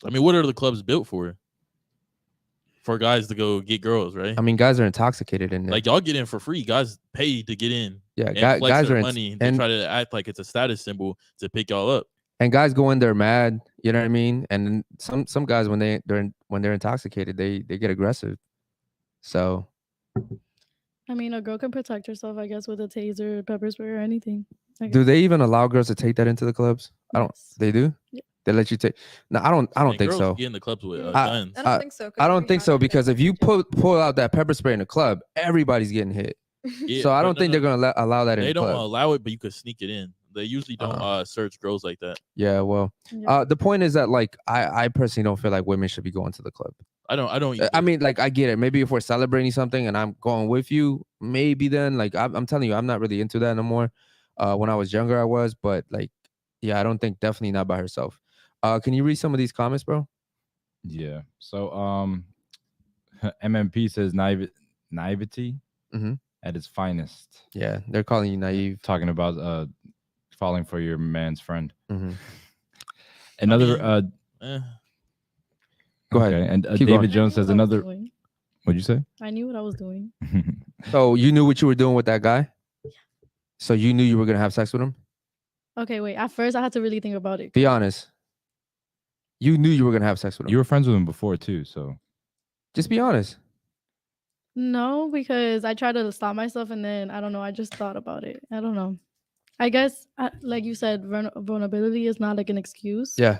I mean, what are the clubs built for? for guys to go get girls, right? I mean, guys are intoxicated in there. Like y'all get in for free. Guys pay to get in. Yeah, And flex guys their are money. They try to act like it's a status symbol to pick y'all up. and guys go in there mad. You know what I mean? And then some guys when they're intoxicated, they get aggressive. So I mean, a girl can protect herself, I guess, with a taser, pepper spray, or anything. do they even allow girls to take that into the clubs? I don't. Yes. They do. Yeah. They let you take. No, I don't And think girls so. get in the clubs with I guns. I don't think so. 'cause I don't we think had so it in because if you Virginia. pull out that pepper spray in the club, everybody's getting hit. Yeah, So I but don't think they're gonna allow that in They the don't club. allow it, but you could sneak it in. They usually don't search girls like that. Yeah, well, Yeah. the point is that like I personally don't feel like women should be going to the club. I don't. I either. mean, like I get it. Maybe if we're celebrating something and I'm going with you, maybe then like I'm telling you, I'm not really into that no more. When I was younger, I was, but like, yeah, I don't think definitely not by herself. Can you read some of these comments, bro? Yeah. So MMP says naivety Mhm. at its finest. Yeah, they're calling you naive. Talking about falling for your man's friend. Mhm. Another Go ahead. okay, and Keep David going. Jones says another. Doing. What'd you say? I knew what I was doing. So you knew what you were doing with that guy? So you knew you were gonna have sex with him? Okay, wait. At first, I had to really think about it. Be honest. You knew you were gonna have sex with him. You were friends with him before too, so Just be honest. No, because I tried to stop myself, and then I don't know. I just thought about it. I don't know. I guess, like you said, vulnerability is not like an excuse. Yeah.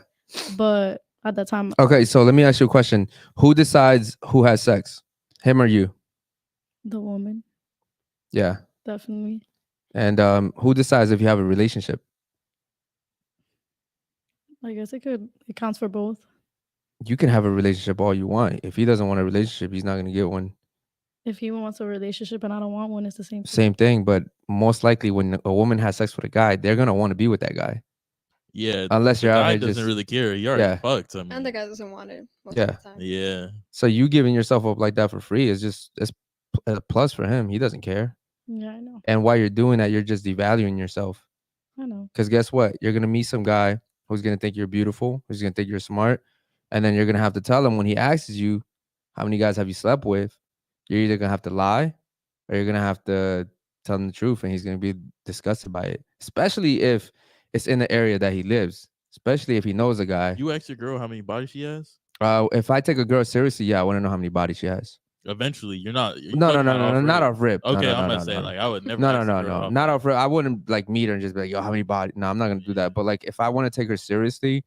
But at that time, Okay, so let me ask you a question. Who decides who has sex? Him or you? the woman Yeah. definitely. And who decides if you have a relationship? I guess it counts for both. You can have a relationship all you want. If he doesn't want a relationship, he's not gonna get one. If he wants a relationship and I don't want one, it's the same thing. Same thing, but most likely when a woman has sex with a guy, they're gonna want to be with that guy. Yeah, Unless the you're out guy here doesn't just really care. He already yeah. fucked. I mean, And the guy doesn't want it most Yeah. of the time. yeah. So you giving yourself up like that for free is just it's a plus for him. He doesn't care. Yeah, I know. And while you're doing that, you're just devaluing yourself. I know. Because guess what? You're gonna meet some guy who's gonna think you're beautiful, who's gonna think you're smart, and then you're gonna have to tell him when he asks you, how many guys have you slept with? You're either gonna have to lie, or you're gonna have to tell him the truth, and he's gonna be disgusted by it. Especially if it's in the area that he lives. Especially if he knows a guy. You ask your girl how many bodies she has. If I take a girl seriously, yeah, I want to know how many bodies she has. Eventually, you're not. No, not off rip. Okay, No, I'm no, gonna say no. like I would never. No, ask a girl how not off rip. I wouldn't like meet her and just be like, yo, how many bodies? No, I'm not gonna do that. But like, if I want to take her seriously,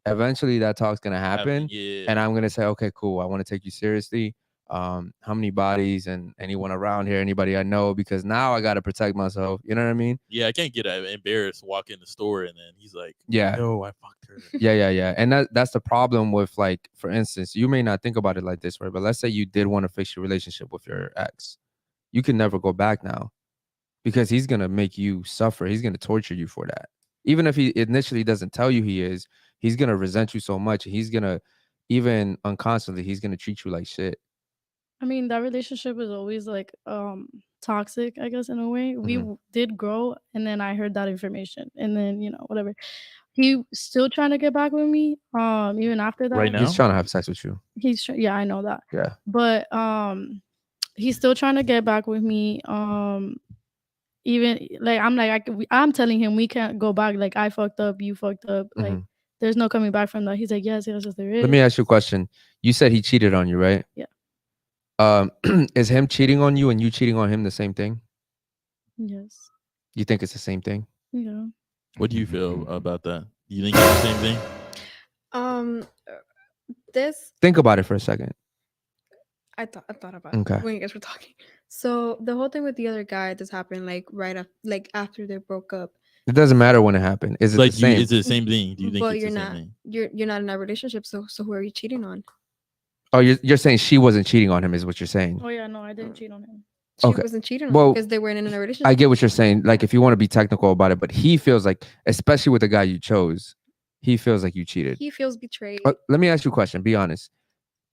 eventually that talk's gonna happen, Yeah. and I'm gonna say, okay, cool, I want to take you seriously. How many bodies and anyone around here, anybody I know, because now I gotta protect myself. You know what I mean? Yeah, I can't get embarrassed, walk in the store, and then he's like, Yeah. "Yo, I fucked her." Yeah. And that's the problem with, like, for instance, you may not think about it like this, right? But let's say you did want to fix your relationship with your ex. You can never go back now because he's gonna make you suffer. He's gonna torture you for that. Even if he initially doesn't tell you he's gonna resent you so much. He's gonna, even unconsciously, he's gonna treat you like shit. I mean, that relationship is always like toxic, I guess, in a way. We did grow, and then I heard that information, and then whatever. He still trying to get back with me. Even after that, Right now? He's trying to have sex with you. yeah, I know that. Yeah. But he's still trying to get back with me. Even like I'm telling him we can't go back. Like I fucked up, you fucked up. Like there's no coming back from that. He's like, yes, there is. Let me ask you a question. You said he cheated on you, right? Yeah. Is him cheating on you and you cheating on him the same thing? Yes. You think it's the same thing? Yeah. What do you feel about that? You think it's the same thing? Think about it for a second. I thought about Okay. it when you guys were talking. So the whole thing with the other guy just happened like after they broke up. It doesn't matter when it happened. Is it Like the same? is it the same thing? Do you think But it's you're the not. same thing? You're not in that relationship. So who are you cheating on? Oh, you're saying she wasn't cheating on him, is what you're saying? Oh yeah, no, I didn't cheat on him. She Okay. wasn't cheating on Well, him because they weren't in a relationship. I get what you're saying. Like, if you want to be technical about it, but he feels like, especially with the guy you chose, he feels like you cheated. He feels betrayed. Let me ask you a question. Be honest.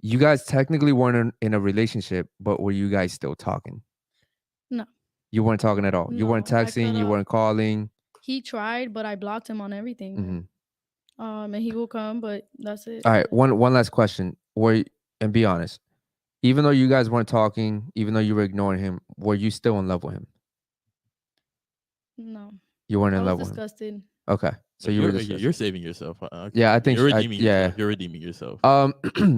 You guys technically weren't in a relationship, but were you guys still talking? No. You weren't talking at all. You weren't No, I texting. You cut weren't calling. He tried, but I blocked him on everything. And he will come, but that's it. All right. One last question. And be honest. Even though you guys weren't talking, even though you were ignoring him, were you still in love with him? No, You weren't I in was love with him. disgusted. Okay, so you were you're, disgusted. you're saving yourself. Yeah, I think you're sh- I- redeeming yeah. yourself. You're redeeming yourself. All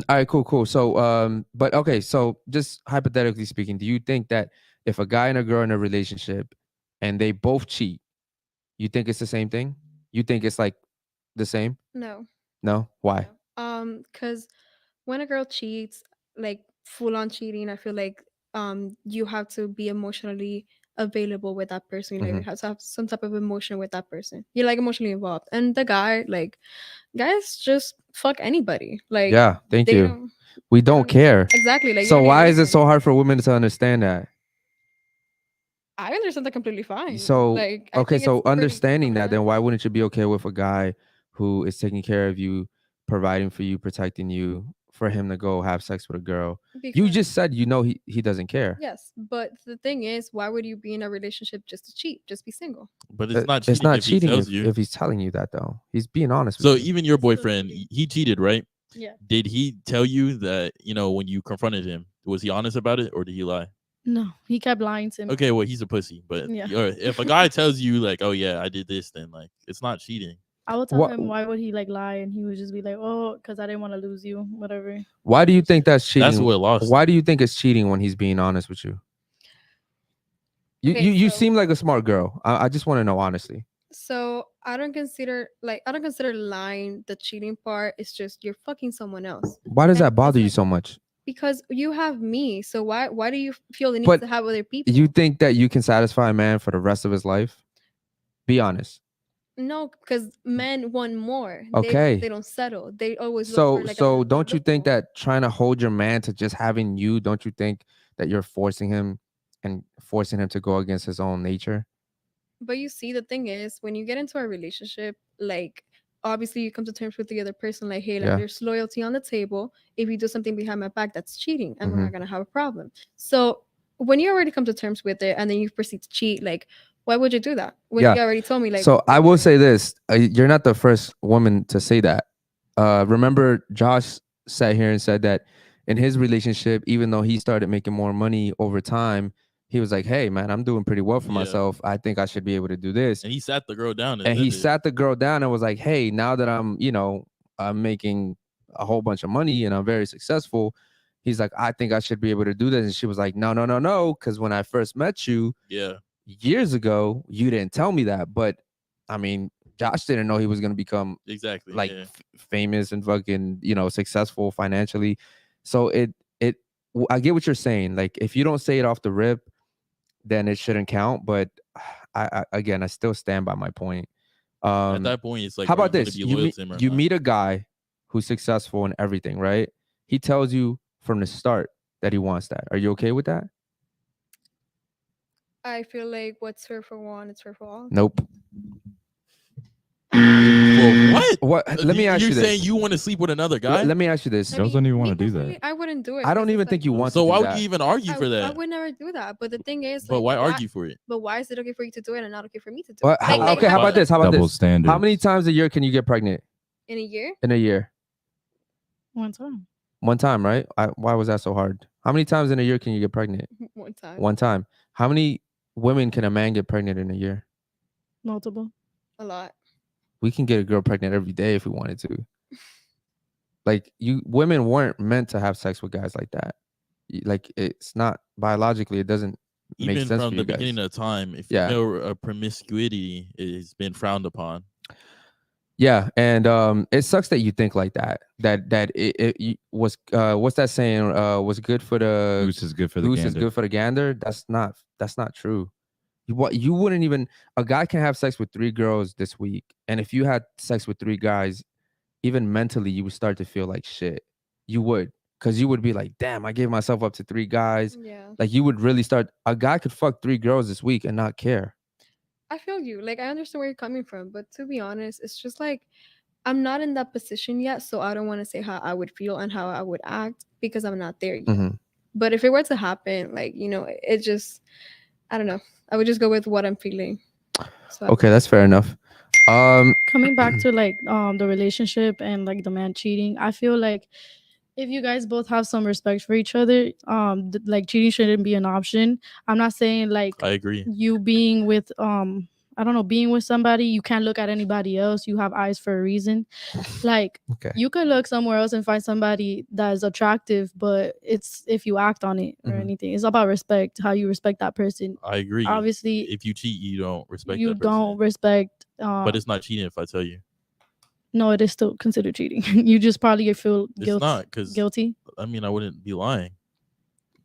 right, cool. So, but okay, so just hypothetically speaking, do you think that if a guy and a girl in a relationship and they both cheat, you think it's the same thing? You think it's like the same? No. No? Why? Because when a girl cheats, like full on cheating, I feel like you have to be emotionally available with that person. Like you Mhm. have to have some type of emotion with that person. You're like emotionally involved. And the guy, like guys just fuck anybody. Like Yeah, thank they you. don't We they don't care. exactly like you So don't need why is it anything. so hard for women to understand that? I understand that completely fine. So Like I okay, think so it's pretty understanding that, then common why wouldn't you be okay with a guy who is taking care of you, providing for you, protecting you, for him to go have sex with a girl? You because just said you know he doesn't care. yes, but the thing is, why would you be in a relationship just to cheat? Just be single. But it's not cheating It's not if cheating he tells you. if he's telling you that though. He's being honest So with you. even your It's still boyfriend, cheating. he cheated, right? Yeah. Did he tell you that, when you confronted him, was he honest about it or did he lie? No, he kept lying to me. Okay, well, he's a pussy. But Yeah. if a guy tells you, like, oh, yeah, I did this, then, like, it's not cheating. I would tell What- him why would he like lie, and he would just be like, "Oh, because I didn't want to lose you, whatever." Why do you think that's cheating? That's what lost. Why do you think it's cheating when he's being honest with you? Okay, You so- seem like a smart girl. I just want to know honestly. So I don't consider lying the cheating part. It's just you're fucking someone else Why does And that bother it's you like- so much? because you have me. So why do you feel the need But to have other people? You think that you can satisfy a man for the rest of his life? Be honest. No, because men want more. Okay. They don't settle. They always look So for, like, so another don't you think loophole. that trying to hold your man to just having you, don't you think that you're forcing him and forcing him to go against his own nature? But you see, the thing is, when you get into a relationship, like obviously you come to terms with the other person, like, hey, like Yeah. there's loyalty on the table. If you do something behind my back, that's cheating, and we're Mhm. not gonna have a problem. So when you already come to terms with it, and then you proceed to cheat, like, why would you do that? When Yeah. you already told me, like, So I will say this: you're not the first woman to say that. Remember, Josh sat here and said that in his relationship, even though he started making more money over time, he was like, "Hey, man, I'm doing pretty well for Yeah. myself. I think I should be able to do this." And he sat the girl down. And he said it. sat the girl down and was like, "Hey, now that I'm making a whole bunch of money and I'm very successful," he's like, "I think I should be able to do this." And she was like, "No, no, no, no, because when I first met you Yeah. years ago, you didn't tell me that." But I mean, Josh didn't know he was gonna become Exactly. like yeah. famous and fucking successful financially. So I get what you're saying. Like if you don't say it off the rip, then it shouldn't count. But I still stand by my point. At that point, it's like, How are you about gonna this? Be loyal to him or You not? meet a guy who's successful in everything, right? He tells you from the start that he wants that. Are you okay with that? I feel like what's fair for one, it's fair for all. Nope. For what? What? Let me ask you You're this. saying you want to sleep with another guy? Let me ask you this. Girls don't even me wanna do that. personally, I wouldn't do it. I don't because even it's think like, you want so to do why would that. you even argue for I that? would never do that. But the thing is, But like, why argue for it? But why is it okay for you to do it and not okay for me to do Well, it? Like, okay, how about this? How about Double this? standards. How many times a year can you get pregnant in a year? in a year? One time. One time, right? Why was that so hard? How many times in a year can you get pregnant? One time. One time. How many women can a man get pregnant in a year? Multiple. A lot. We can get a girl pregnant every day if we wanted to. Like women weren't meant to have sex with guys like that. Like it's not biologically, it doesn't make Even sense for from you the guys. beginning of time, if Yeah. you know promiscuity has been frowned upon. Yeah, and it sucks that you think like that. That it was what's that saying? Was good for the Goose is good for the goose is gander. good for the gander. That's not true. You wouldn't even a guy can have sex with 3 girls this week, and if you had sex with 3 guys, even mentally you would start to feel like shit. You would, because you would be like, damn, I gave myself up to 3 guys. Yeah. Like you would really start. A guy could fuck 3 girls this week and not care. I feel you. Like, I understand where you're coming from, but to be honest, it's just like I'm not in that position yet, so I don't want to say how I would feel and how I would act because I'm not there yet. Mhm. But if it were to happen, like, it just, I don't know. I would just go with what I'm feeling. So Okay, that's fair enough. Coming back to like the relationship and like the man cheating, I feel like if you guys both have some respect for each other, like cheating shouldn't be an option. I'm not saying like I agree. you being with I don't know, being with somebody, you can't look at anybody else. You have eyes for a reason. Like Okay. you could look somewhere else and find somebody that is attractive, but it's if you act on it or Mhm. anything. It's about respect, how you respect that person. I agree. Obviously, If you cheat, you don't respect you that person. don't respect. But it's not cheating if I tell you. No, it is still considered cheating. You just probably feel It's not, because guilty. I mean, I wouldn't be lying.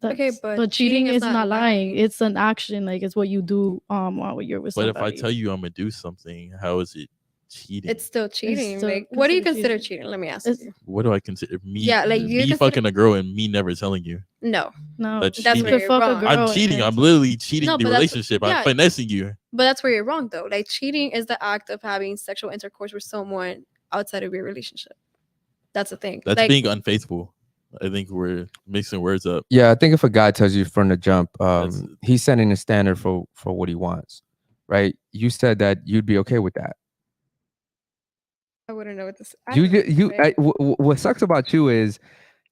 Okay, That's- but cheating cheating is is not not lying. lying. It's an action. Like it's what you do while you're with But somebody. if I tell you I'm gonna do something, how is it cheating? It's still cheating. still Like, what do you considered consider cheating. cheating? Let me ask It's- you. What do I consider? Me? Yeah, like, you me consider- fucking a girl and me never telling you. No, no, That's you cheating. could fuck a wrong. girl. I'm cheating. and- I'm literally cheating No, the but that's- relationship. yeah. I'm finessing you. but that's where you're wrong though. Like, cheating is the act of having sexual intercourse with someone outside of your relationship. That's the thing. That's like, being unfaithful. I think we're mixing words up. Yeah, I think if a guy tells you from the jump, That's- he's setting a standard for what he wants, right? You said that you'd be okay with that. I wouldn't know what this. What sucks about you is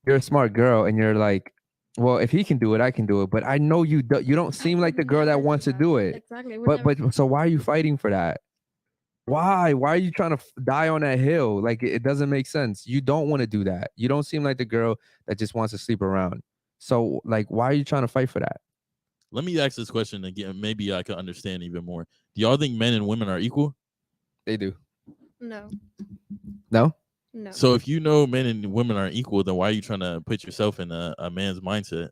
you're a smart girl and you're like, well, if he can do it, I can do it. But I know you don't seem like the girl that wants to do it. Exactly. But so why are you fighting for that? Why are you trying to die on that hill? Like it doesn't make sense. You don't want to do that. You don't seem like the girl that just wants to sleep around. So like, why are you trying to fight for that? Let me ask this question again. Maybe I can understand even more. Do y'all think men and women are equal? They do. No. No. No. So if you know men and women are equal, then why are you trying to put yourself in a man's mindset?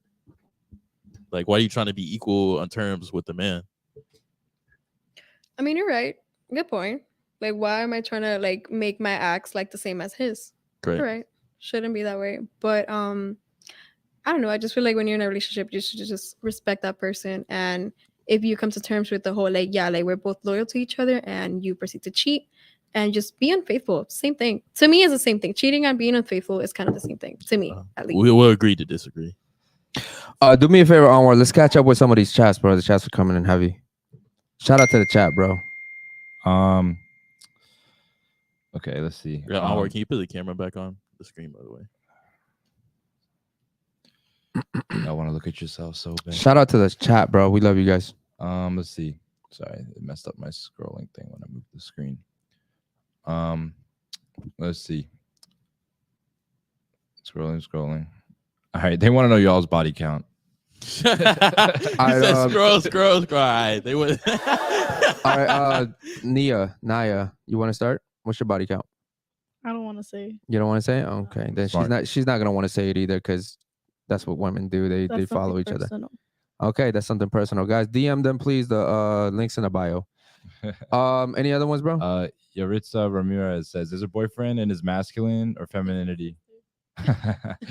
Like, why are you trying to be equal on terms with the man? I mean, you're right. Good point. Like, why am I trying to like make my acts like the same as his? Great. You're right. Shouldn't be that way. But I don't know. I just feel like when you're in a relationship, you should just respect that person. And if you come to terms with the whole like, yeah, like we're both loyal to each other, and you proceed to cheat and just be unfaithful, same thing. To me, it's the same thing. Cheating and being unfaithful is kind of the same thing. To me, at least. We will agree to disagree. Do me a favor, Onward. Let's catch up with some of these chats, bro. The chats are coming in heavy. Shout out to the chat, bro. Okay, let's see. Yeah, Onward, can you put the camera back on the screen, by the way? I want to look at yourself so bad. Shout out to the chat, bro. We love you guys. Let's see. Sorry, it messed up my scrolling thing when I moved the screen. Let's see. Scrolling. All right, they want to know y'all's body count. He said scroll. All right, they would. All right, Naya, you want to start? What's your body count? I don't want to say. You don't want to say it? Okay, then Smart. she's not gonna want to say it either, because that's what women do. They That's follow something each other. personal. Okay, that's something personal, guys. DM them, please. The links in the bio. Any other ones, bro? Yaritza Ramirez says, "Is a boyfriend in his masculine or femininity?"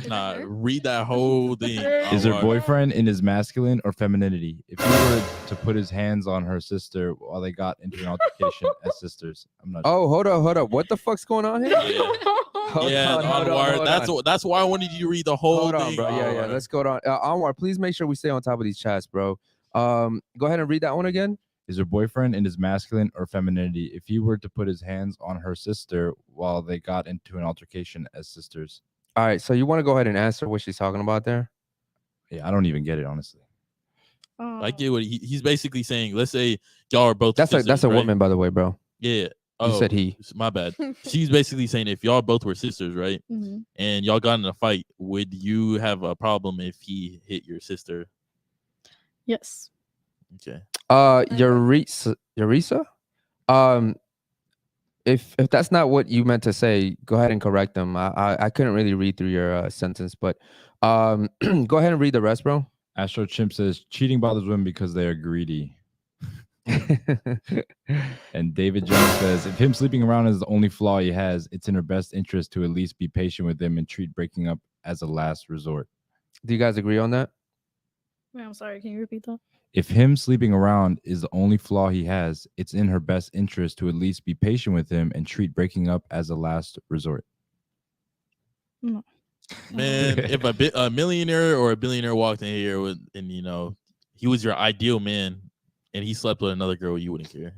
Nah, read that whole thing. Is her Onward. boyfriend in his masculine or femininity? If he were to put his hands on her sister while they got into an altercation as sisters, I'm not. Oh, hold up. What the fuck's going on here? Yeah, yeah, Onward. That's why I wanted you to read the whole Hold thing. on, bro. Yeah. Onward. Let's go on. Onward, please make sure we stay on top of these chats, bro. Go ahead and read that one again. Is her boyfriend in his masculine or femininity? If he were to put his hands on her sister while they got into an altercation as sisters. All right, so you want to go ahead and answer what she's talking about there? Yeah, I don't even get it, honestly. I get what he's basically saying. Let's say y'all are both. That's sisters, a right? woman, by the way, bro. Yeah. You said he. My bad. She's basically saying if y'all both were sisters, right? Mm-hmm. And y'all got in a fight, would you have a problem if he hit your sister? Yes. Okay. Yarisa. If that's not what you meant to say, go ahead and correct them. I couldn't really read through your sentence, but go ahead and read the rest, bro. Astro Chimp says cheating bothers women because they are greedy. And David Jones says if him sleeping around is the only flaw he has, it's in her best interest to at least be patient with him and treat breaking up as a last resort. Do you guys agree on that? Wait, I'm sorry. Can you repeat that? If him sleeping around is the only flaw he has, it's in her best interest to at least be patient with him and treat breaking up as a last resort. No. Man, if a millionaire or a billionaire walked in here and he was your ideal man and he slept with another girl, you wouldn't care.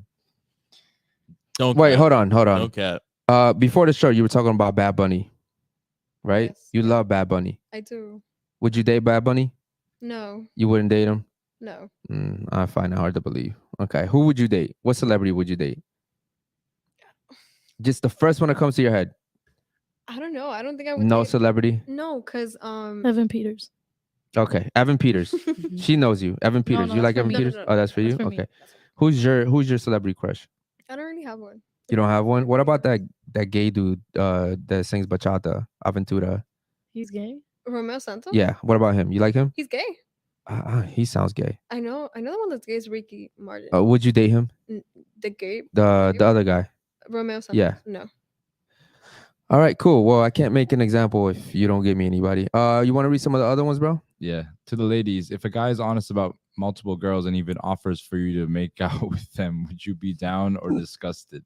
Don't Wait, cap. hold on. Don't cap. Before the show, you were talking about Bad Bunny. right? Yes. You love Bad Bunny. I do. Would you date Bad Bunny? No. You wouldn't date him? No. I find it hard to believe. Okay, who would you date? What celebrity would you date? Just the first one that comes to your head. I don't know. I don't think I would. No date- celebrity. No, cause Evan Peters. Okay, Evan Peters. She knows you. Evan Peters. no, you that's like for Evan me. Peters? No, no, Oh, that's for that's you. for me. Okay. Who's your celebrity crush? I don't really have one. You don't have one. What about that gay dude that sings bachata, Aventura? He's gay. Romeo Santos? Yeah. What about him? You like him? He's gay. He sounds gay. I know. I know the one that's gay is Ricky Martin. Would you date him? The gay. The other guy. Romeo Santos. Yeah. No. All right, cool. Well, I can't make an example if you don't give me anybody. You want to read some of the other ones, bro? Yeah. To the ladies, if a guy is honest about multiple girls and even offers for you to make out with them, would you be down or disgusted?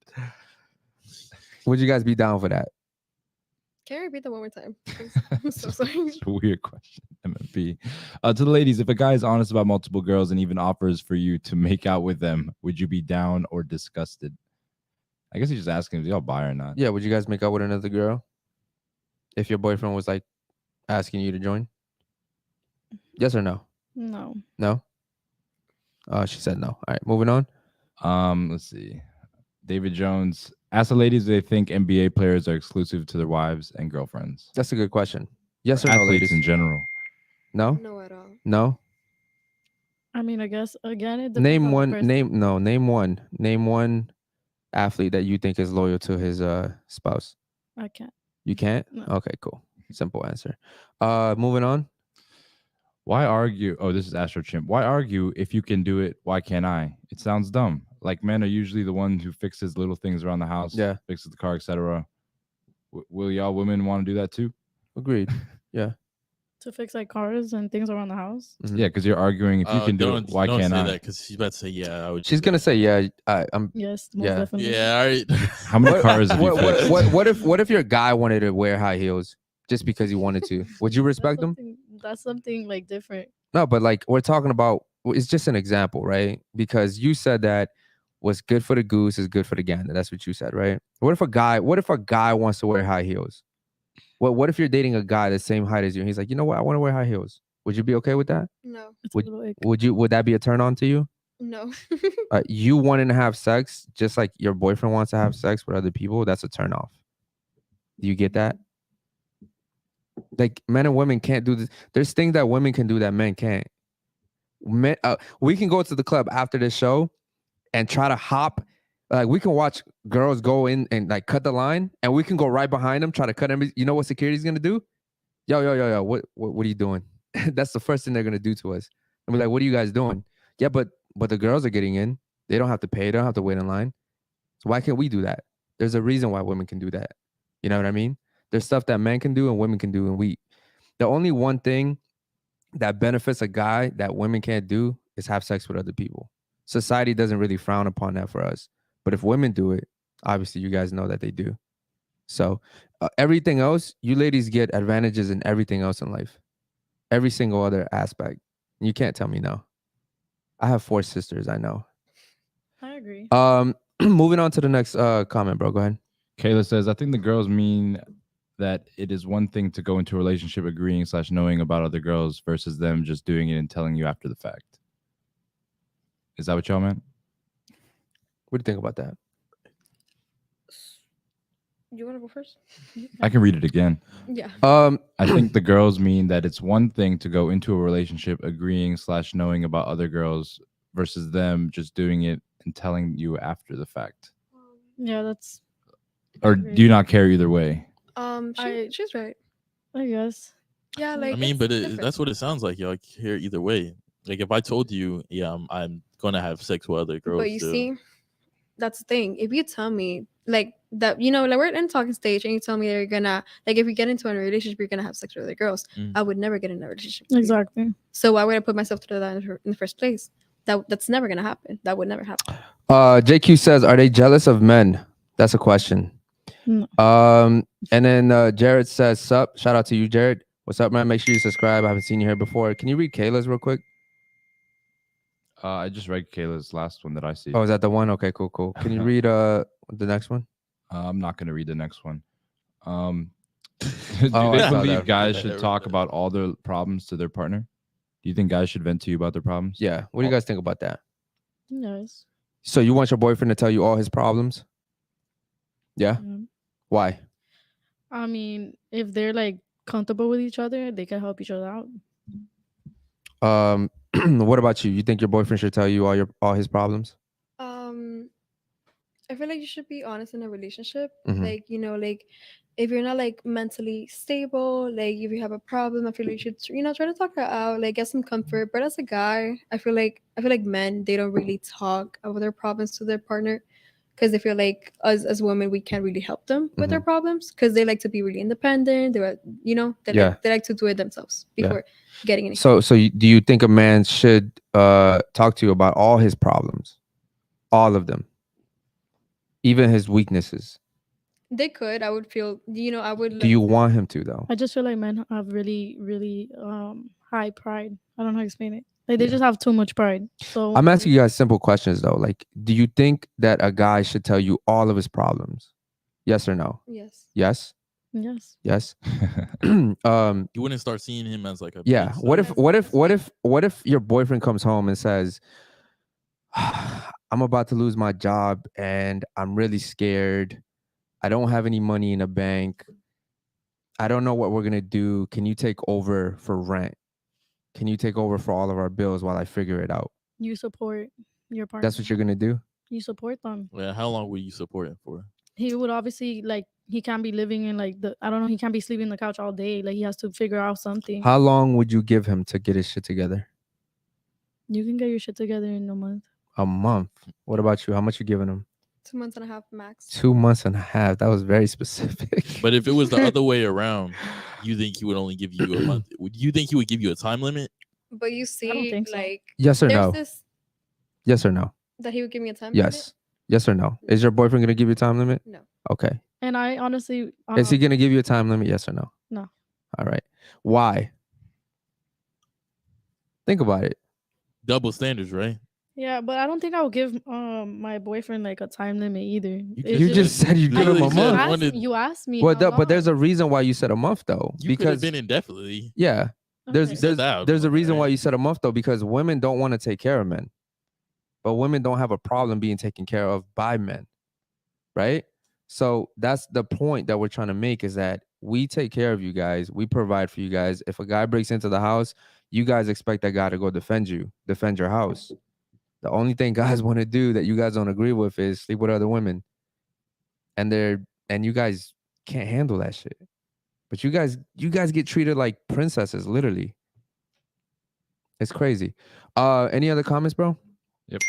Would you guys be down for that? Can you repeat that one more time? I'm so sorry. It's a weird question, MMP. To the ladies, if a guy is honest about multiple girls and even offers for you to make out with them, would you be down or disgusted? I guess he's just asking if y'all bi or not. Yeah. Would you guys make out with another girl if your boyfriend was like asking you to join? Yes or no? No. No. She said no. All right, moving on. Let's see. David Jones. Ask the ladies if they think NBA players are exclusive to their wives and girlfriends. That's a good question. Yes or no, Athletes ladies? in general. No. No at all. No. I mean, I guess again, it depends Name on the one. person. Name one athlete that you think is loyal to his spouse. I can't. You can't. No. Okay, cool. Simple answer. Moving on. Why argue? Oh, this is Astro Chimp. Why argue if you can do it? Why can't I? It sounds dumb. Like men are usually the ones who fixes little things around the house. Yeah. Fixes the car, etc. Will y'all women want to do that too? Agreed. Yeah. To fix like cars and things around the house. Mhm. Yeah, because you're arguing if you can do it, why don't can't say I? that because she's about to say yeah. I would. She's gonna say yeah. I'm. Yes, most Yeah. definitely. Yeah. All right. How many cars have you fixed? What if your guy wanted to wear high heels just because he wanted to? Would you respect him? That's something like different. No, but like we're talking about, it's just an example, right? Because you said that what's good for the goose is good for the gander. That's what you said, right? What if a guy wants to wear high heels? What if you're dating a guy the same height as you? And he's like, you know what? I want to wear high heels. Would you be okay with that? No. It's a little ick. Would that be a turn on to you? No. You wanting to have sex just like your boyfriend wants to have sex with other people? That's a turn off. Do you get that? Like men and women can't do this. There's things that women can do that men can't. Men, we can go to the club after this show and try to hop. Like we can watch girls go in and like cut the line, and we can go right behind them, try to cut them. You know what security's gonna do? Yo, what are you doing? That's the first thing they're gonna do to us. And we're like, what are you guys doing? Yeah, but the girls are getting in. They don't have to pay. They don't have to wait in line. So why can't we do that? There's a reason why women can do that. You know what I mean? There's stuff that men can do and women can do, and the only one thing that benefits a guy that women can't do is have sex with other people. Society doesn't really frown upon that for us. But if women do it, obviously you guys know that they do. So everything else, you ladies get advantages in everything else in life. Every single other aspect. You can't tell me no. I have 4 sisters, I know. I agree. Moving on to the next comment, bro. Go ahead. Kayla says, I think the girls mean that it is one thing to go into a relationship agreeing / knowing about other girls versus them just doing it and telling you after the fact. Is that what y'all meant? What do you think about that? You want to go first? I can read it again. Yeah. I think the girls mean that it's one thing to go into a relationship agreeing / knowing about other girls versus them just doing it and telling you after the fact. Yeah, that's. Or do you not care either way? She's right. I guess. Yeah, like I mean, it's but different. that's what it sounds like. Y'all care either way. Like if I told you, yeah, I'm gonna have sex with other girls. But you too. see, that's the thing. If you tell me like that, you know, like we're in talking stage, and you tell me that you're gonna like if you get into a relationship, you're gonna have sex with other girls. I would never get in a relationship. with you. Exactly. So why would I put myself through that in the first place? That's never gonna happen. That would never happen. JQ says, are they jealous of men? That's a question. No. And then Jared says, sup. Shout out to you, Jared. What's up, man? Make sure you subscribe. I haven't seen you here before. Can you read Kayla's real quick? I just read Kayla's last one that I see. Oh, is that the one? Okay, cool. Can you read the next one? I'm not going to read the next one. Do Oh, I they saw believe that. guys I should never talk read about all their problems to their partner? Do you think guys should vent to you about their problems? Yeah. What do you guys think about that? Yes. So you want your boyfriend to tell you all his problems? Yeah. Mhm. Why? I mean, if they're like comfortable with each other, they can help each other out. What about you? You think your boyfriend should tell you all his problems? I feel like you should be honest in a relationship. Mhm. Like, like if you're not like mentally stable, like if you have a problem, I feel like you should, try to talk it out, like get some comfort. But as a guy, I feel like men, they don't really talk about their problems to their partner because they feel like us as women, we can't really help them with their problems because they like to be really independent. They're, Yeah. they like to do it themselves Yeah. before getting any. So do you think a man should talk to you about all his problems? All of them. Even his weaknesses. They could. I would feel, I would. Do you want him to though? I just feel like men have really, really high pride. I don't know how to explain it. Like they just have too much pride. So I'm asking you guys simple questions though. Like, do you think that a guy should tell you all of his problems? Yes or no? Yes. Yes. Yes. Yes. You wouldn't start seeing him as like a Yeah. big What if your boyfriend comes home and says, I'm about to lose my job and I'm really scared. I don't have any money in the bank. I don't know what we're going to do. Can you take over for rent? Can you take over for all of our bills while I figure it out? You support your partner. That's what you're going to do? You support them. Yeah, how long would you support him for? He would obviously like he can't be living in like I don't know, he can't be sleeping on the couch all day. Like he has to figure out something. How long would you give him to get his shit together? You can get your shit together in a month. A month. What about you? How much you giving him? 2 months and a half max. 2 months and a half. That was very specific. But if it was the other way around, you think he would only give you a month? Would you think he would give you a time limit? But you see, think so. like, Yes or there's no? this Yes or no? that he would give me a time Yes. Yes or no? Is your boyfriend going to give you a time limit? limit? Okay. And I honestly Is he going to give you a time limit? Yes or no? No. All right. Why? Think about it. Double standards, right? Yeah, but I don't think I would give my boyfriend like a time limit either. It's You just said you give him a literally said month. one- You asked me. Well, how but there's a long. reason why you said a month though. You could have Because been indefinitely. yeah, there's Okay. said that, there's a reason right? why you said a month though, because women don't want to take care of men, but women don't have a problem being taken care of by men, right? So that's the point that we're trying to make, is that we take care of you guys, we provide for you guys. If a guy breaks into the house, you guys expect that guy to go defend your house. The only thing guys want to do that you guys don't agree with is sleep with other women, and you guys can't handle that shit. But you guys get treated like princesses, literally. It's crazy. Any other comments, bro? Yep.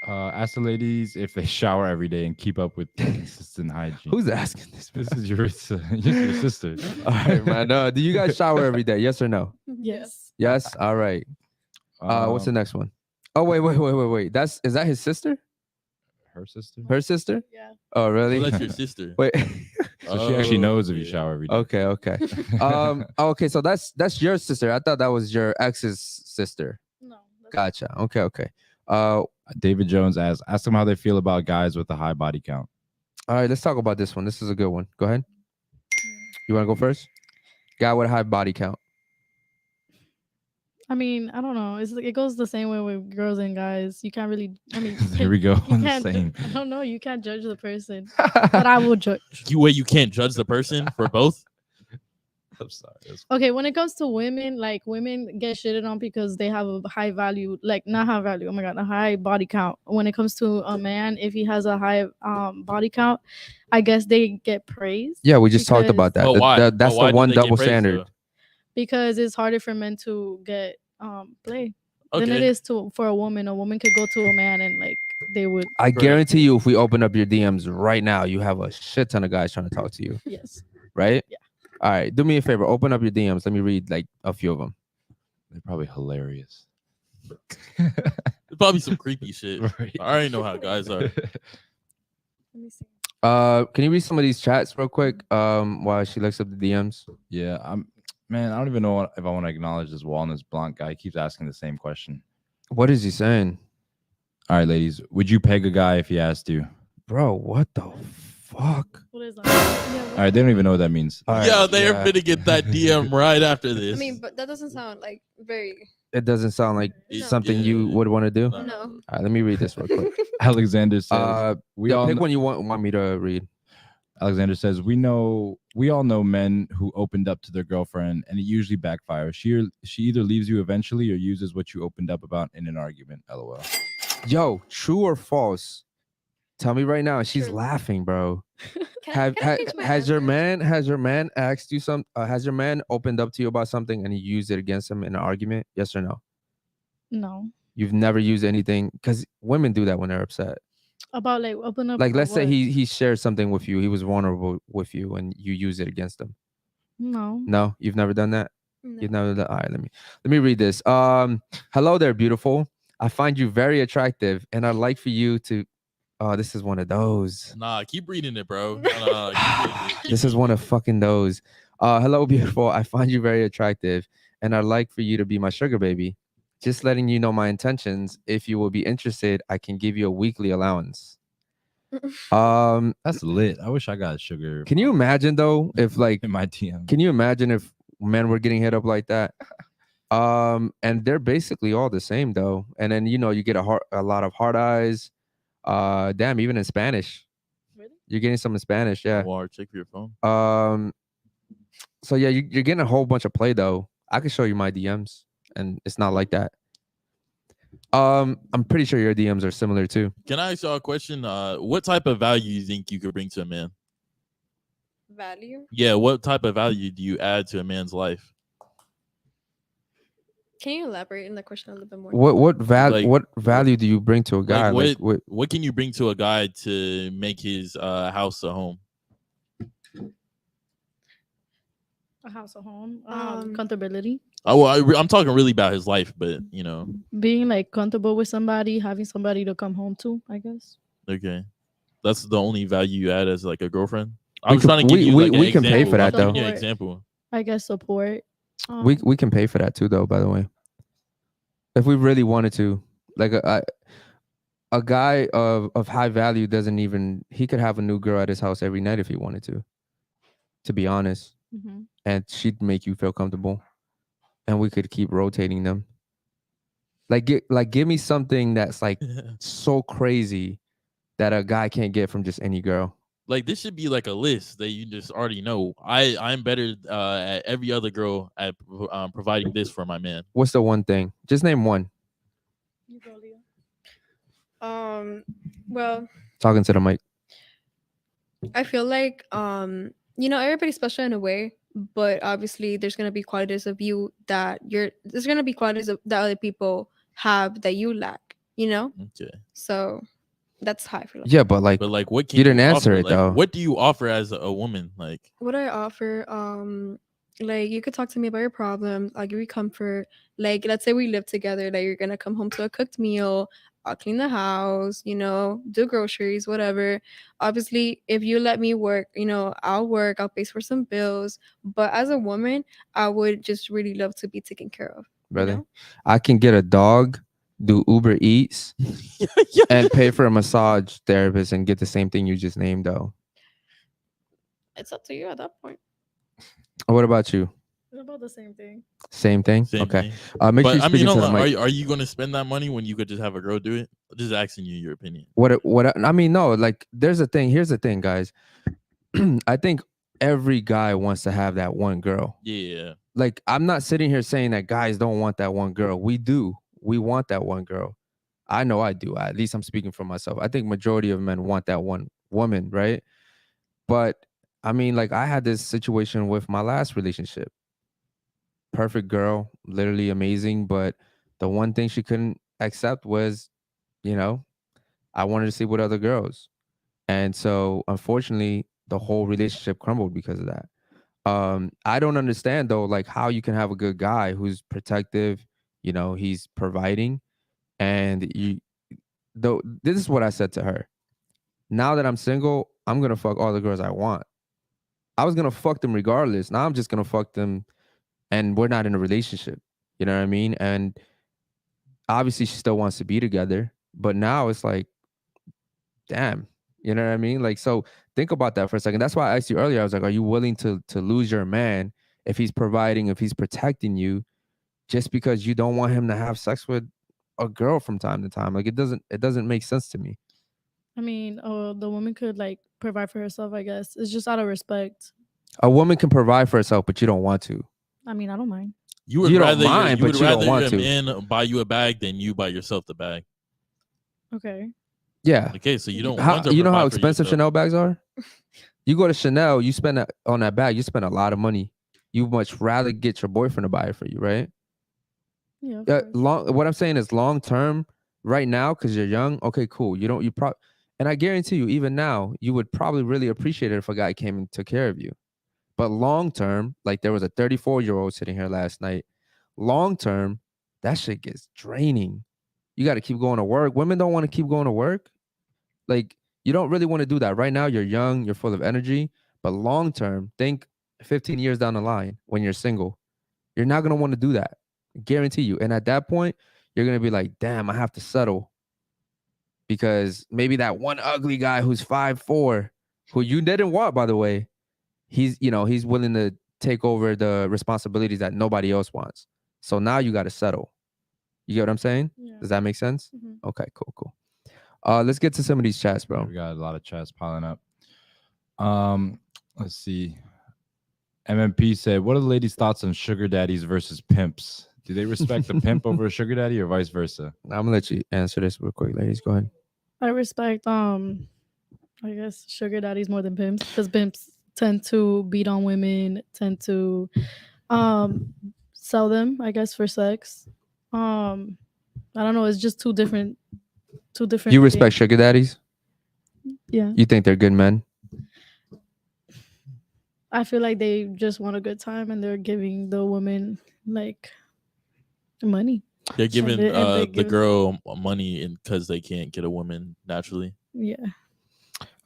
Ask the ladies if they shower every day and keep up with consistent hygiene. Who's asking this? This is your sister. All right, man. Do you guys shower every day? Yes or no? Yes. Yes. All right. What's the next one? Oh, wait. Is that his sister? Her sister? Her sister? Yeah. Oh, really? Well, that's your sister. Wait. So she actually knows if you yeah. shower every day. Okay. Okay. So that's your sister. I thought that was your ex's sister. No. Gotcha. Okay. David Jones asks, ask them how they feel about guys with a high body count. All right. Let's talk about this one. This is a good one. Go ahead. You want to go first? Guy with a high body count. I mean, I don't know. It goes the same way with girls and guys. You can't really. I mean, Here we go. You can't. Same. I don't know. You can't judge the person, but I will judge. You can't judge the person for both. I'm sorry. Okay, when it comes to women, like women get shitted on because they have a high value, like not high value. Oh my god, a high body count. When it comes to a man, if he has a high body count, I guess they get praised. Yeah, we just talked because- about that. But why? That's But why the do one they get double praised, standard. though? Because it's harder for men to get play than it Okay. is for a woman. A woman could go to a man and like they would. I Correct. guarantee you, if we open up your DMs right now, you have a shit ton of guys trying to talk to you, Yes. right? Yeah. All right, do me a favor. Open up your DMs. Let me read like a few of them. They're probably hilarious. There's probably some creepy shit. Right. I already know how guys are. Let me see. Can you read some of these chats real quick? While she looks up the DMs. Yeah, man, I don't even know if I want to acknowledge this Walnuts Blanc guy. He keeps asking the same question. What is he saying, All right, ladies, would you peg a guy if he asked you? bro? What the fuck? What is that? Yeah, All right, they don't even know what that means. All right, Yo, they're yeah. gonna get that DM right after this. I mean, but that doesn't sound like very. It doesn't sound like It- something you yeah. would want to do. No. No. All right, let me read this real quick. Alexander says, "We all pick kn- one you want me to read. Alexander says, we all know men who opened up to their girlfriend and it usually backfires. She either leaves you eventually or uses what you opened up about in an argument. LOL. Yo, true or false? Tell me right now. She's True. laughing, bro. Can I change my Has your answer? man asked you some? Has your man opened up to you about something and you used it against him in an argument? Yes or no? No. You've never used anything because women do that when they're upset. About like open up. Like, about let's say what? he shared something with you. He was vulnerable with you, and you use it against him. No. No, you've never done that. No. You've never done. All right, let me read this. Hello there, beautiful. I find you very attractive, and I'd like for you to. Oh, this is one of those. Nah, keep reading it, bro. Keep reading it. This is one of fucking those. Hello, beautiful. I find you very attractive, and I'd like for you to be my sugar baby. Just letting you know my intentions. If you will be interested, I can give you a weekly allowance. That's lit. I wish I got sugar. Can you imagine though if like in my DM? Can you imagine if men were getting hit up like that? And they're basically all the same though. And then you get a lot of hard eyes. Damn, even in Spanish. Really? You're getting some in Spanish, yeah. War, check your phone. So yeah, you're getting a whole bunch of play though. I can show you my DMs, and it's not like that. I'm pretty sure your DMs are similar too. Can I ask y'all a question? What type of value you think you could bring to a man? Value? Yeah, what type of value do you add to a man's life? Can you elaborate on the question a little bit more? What Like, value do you bring to a guy? Like, Like, what can you bring to a guy to make his house a home? A house, a home. Comfortability. Oh, well, I'm talking really about his life, but Being like comfortable with somebody, having somebody to come home to, I guess. okay, that's the only value you add as like a girlfriend. I We was can- trying to give you like we an can pay for example. that, I'm giving though. you an example. I guess support. we can pay for that too, though. By the way, if we really wanted to, like a guy of high value doesn't even. He could have a new girl at his house every night if he wanted to. To be honest, and she'd make you feel comfortable, and we could keep rotating them. Give me something that's like so crazy that a guy can't get from just any girl. Like this should be like a list that you just already know. I'm better at every other girl at providing this for my man. What's the one thing? Just name one. Well, Talking to the mic. I feel like everybody's special in a way, but obviously there's gonna be qualities of you that there's gonna be qualities that other people have that you lack, Okay. So that's how I feel. Yeah, but But like, what can you didn't answer offer? it Like, though. what do you offer as a woman? Like, What I offer, like you could talk to me about your problems. I'll give you comfort. Like, let's say we live together, like you're gonna come home to a cooked meal. I'll clean the house, do groceries, whatever. Obviously, if you let me work, I'll work, I'll pay for some bills. But as a woman, I would just really love to be taken care of. Brother, I can get a dog, do Uber Eats, and pay for a massage therapist and get the same thing you just named though. It's up to you at that point. What about you? About the same thing. Same thing? Same Okay. thing. Make but sure you I mean, speak into the mic. are you going to spend that money when you could just have a girl do it? Just asking you your opinion. I mean, no, like there's a thing. Here's the thing, guys. I think every guy wants to have that one girl. Yeah. Like, I'm not sitting here saying that guys don't want that one girl. We do. We want that one girl. I know I do. At least I'm speaking for myself. I think majority of men want that one woman, right? But I mean, like I had this situation with my last relationship. Perfect girl, literally amazing. But the one thing she couldn't accept was, I wanted to see with other girls. And so unfortunately, the whole relationship crumbled because of that. I don't understand though, like how you can have a good guy who's protective, he's providing, and this is what I said to her. Now that I'm single, I'm gonna fuck all the girls I want. I was gonna fuck them regardless. Now I'm just gonna fuck them, and we're not in a relationship. You know what I mean? And obviously, she still wants to be together, but now it's like, damn, you know what I mean? Like, so think about that for a second. That's why I asked you earlier. I was like, are you willing to lose your man if he's providing, if he's protecting you, just because you don't want him to have sex with a girl from time to time? Like, it doesn't make sense to me. I mean, the woman could like provide for herself, I guess. It's just out of respect. A woman can provide for herself, but you don't want to. I mean, I don't mind. You would You don't rather mind, you but would you don't rather want your to. man buy you a bag than you buy yourself the bag. Okay. Yeah. Okay, so you don't How, want to you know how provide for expensive yourself. Chanel bags are? You go to Chanel, you spend on that bag, you spend a lot of money. You much rather get your boyfriend to buy it for you, right? Yeah. Of course. What I'm saying is long term, right now, because you're young. Okay, cool. And I guarantee you, even now, you would probably really appreciate it if a guy came and took care of you. But long term, like there was a 34-year-old sitting here last night. Long term, that shit gets draining. You got to keep going to work. Women don't want to keep going to work. Like, you don't really want to do that. Right now, you're young, you're full of energy. But long term, think 15 years down the line when you're single, you're not going to want to do that. Guarantee you. And at that point, you're going to be like, damn, I have to settle. Because maybe that one ugly guy who's 5'4", who you didn't want, by the way, he's willing to take over the responsibilities that nobody else wants. So now you got to settle. You get what I'm saying? Yeah. Does that make sense? Mm-hmm. Okay, cool. Let's get to some of these chats, bro. We got a lot of chats piling up. Let's see. MMP said, what are the ladies' thoughts on sugar daddies versus pimps? Do they respect the pimp over a sugar daddy or vice versa? I'm gonna let you answer this real quick, ladies. Go ahead. I respect I guess sugar daddies more than pimps, because pimps tend to beat on women, tend to sell them, I guess, for sex. I don't know, it's just two different You respect things. sugar daddies? Yeah. You think they're good men? I feel like they just want a good time and they're giving the woman like money. They're giving they the give- girl money because they can't get a woman naturally. Yeah.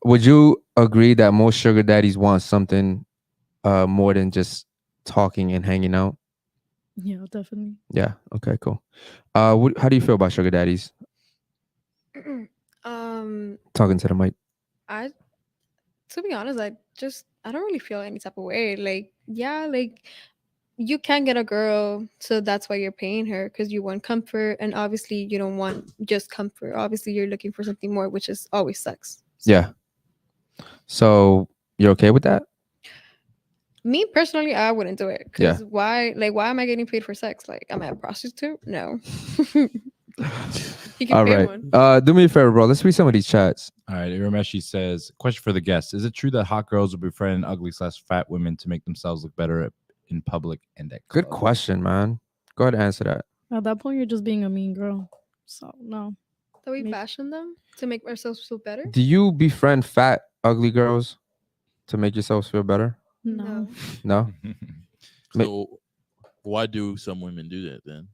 Would you agree that most sugar daddies want something more than just talking and hanging out? Yeah, definitely. Yeah. Okay, cool. How do you feel about sugar daddies? Talking to the mic. To be honest, I don't really feel any type of way. Like, yeah, like you can get a girl, so that's why you're paying her, because you want comfort, and obviously you don't want just comfort. Obviously, you're looking for something more, which is always sex. So, Yeah. So you're okay with that? me personally, I wouldn't do it. Yeah. Because why am I getting paid for sex? Like, am I a prostitute? No. You can All pay right. one. Do me a favor, bro. Let's read some of these chats. All right. Irameshi says, question for the guests. Is it true that hot girls will befriend ugly/fat women to make themselves look better in public and at Good clubs? question, man. Go ahead and answer that. At that point, you're just being a mean girl. So no. That we Me- fashion them to make ourselves feel better? Do you befriend fat, ugly girls to make yourselves feel better? No. No? So why do some women do that then?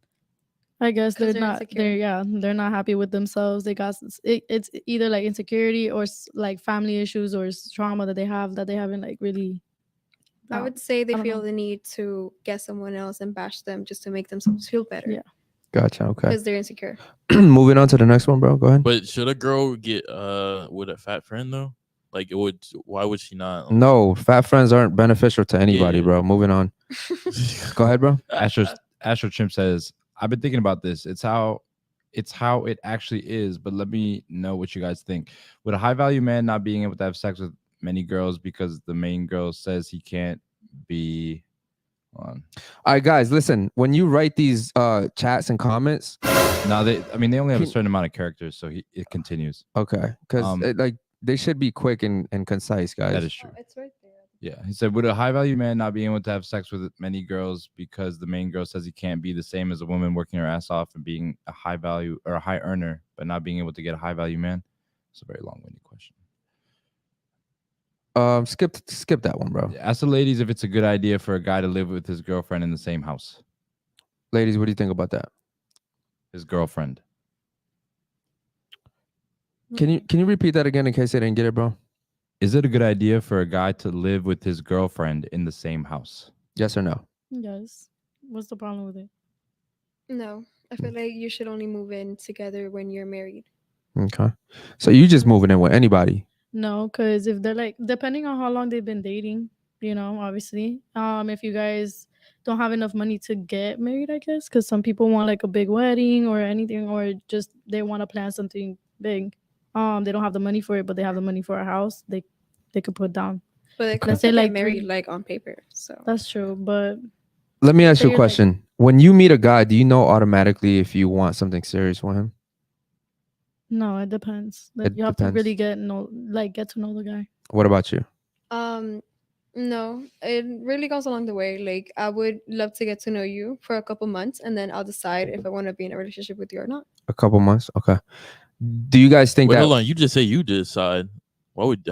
I guess 'Cause they're they're not. insecure. They're not happy with themselves. They got it's either like insecurity or like family issues or trauma that they haven't like really. I would say they I don't feel know. the need to get someone else and bash them just to make themselves feel better. Yeah. Gotcha. Okay. Because they're insecure. Moving on to the next one, bro. Go ahead. But should a girl get with a fat friend though? Like why would she not? No, fat friends aren't beneficial to anybody, Yeah. bro. Moving on. Go ahead, bro. Astro Chimp says, I've been thinking about this. It's how it actually is, but let me know what you guys think. Would a high value man not being able to have sex with many girls because the main girl says he can't be on? All right, guys, listen. When you write these chats and comments, No, they only have a certain amount of characters, so it continues. okay, because like they should be quick and concise, guys. That is true. It's right there. Yeah, he said, would a high value man not be able to have sex with many girls because the main girl says he can't be the same as a woman working her ass off and being a high value or a high earner, but not being able to get a high value man? It's a very long winded question. Skip that one, bro. Ask the ladies if it's a good idea for a guy to live with his girlfriend in the same house. Ladies, what do you think about that? His girlfriend. Can you repeat that again in case I didn't get it, bro? Is it a good idea for a guy to live with his girlfriend in the same house? Yes or no? Yes. What's the problem with it? No. I feel like you should only move in together when you're married. Okay. So you just moving in with anybody? No, because if they're like, depending on how long they've been dating, you know, obviously, if you guys don't have enough money to get married, I guess, because some people want like a big wedding or anything, or just they want to plan something big. They don't have the money for it, but they have the money for a house. They could put down. But they could Let's say get like married 3. like on paper. So That's true, but Let me ask you a you're like- question. When you meet a guy, do you know automatically if you want something serious with him? no, it depends. Like It you have depends. to really get to know the guy. What about you? no, it really goes along the way. Like I would love to get to know you for a couple months, and then I'll decide if I want to be in a relationship with you or not. A couple months. Okay. Do you guys think Wait, that? hold on. You just say you decide.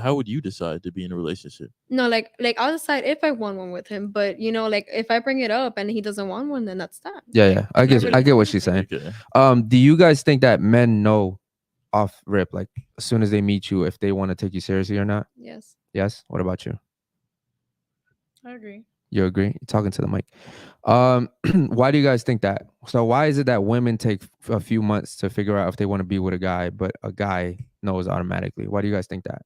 How would you decide to be in a relationship? No, like I'll decide if I want one with him, but you know, like if I bring it up and he doesn't want one, then that's that. Yeah, Like, yeah. I it's not get. I really- get what she's saying. Okay. Do you guys think that men know off rip, like as soon as they meet you, if they want to take you seriously or not? Yes. Yes. What about you? I agree. You agree? You're talking to the mic. Why do you guys think that? So why is it that women take a few months to figure out if they want to be with a guy, but a guy knows automatically? Why do you guys think that?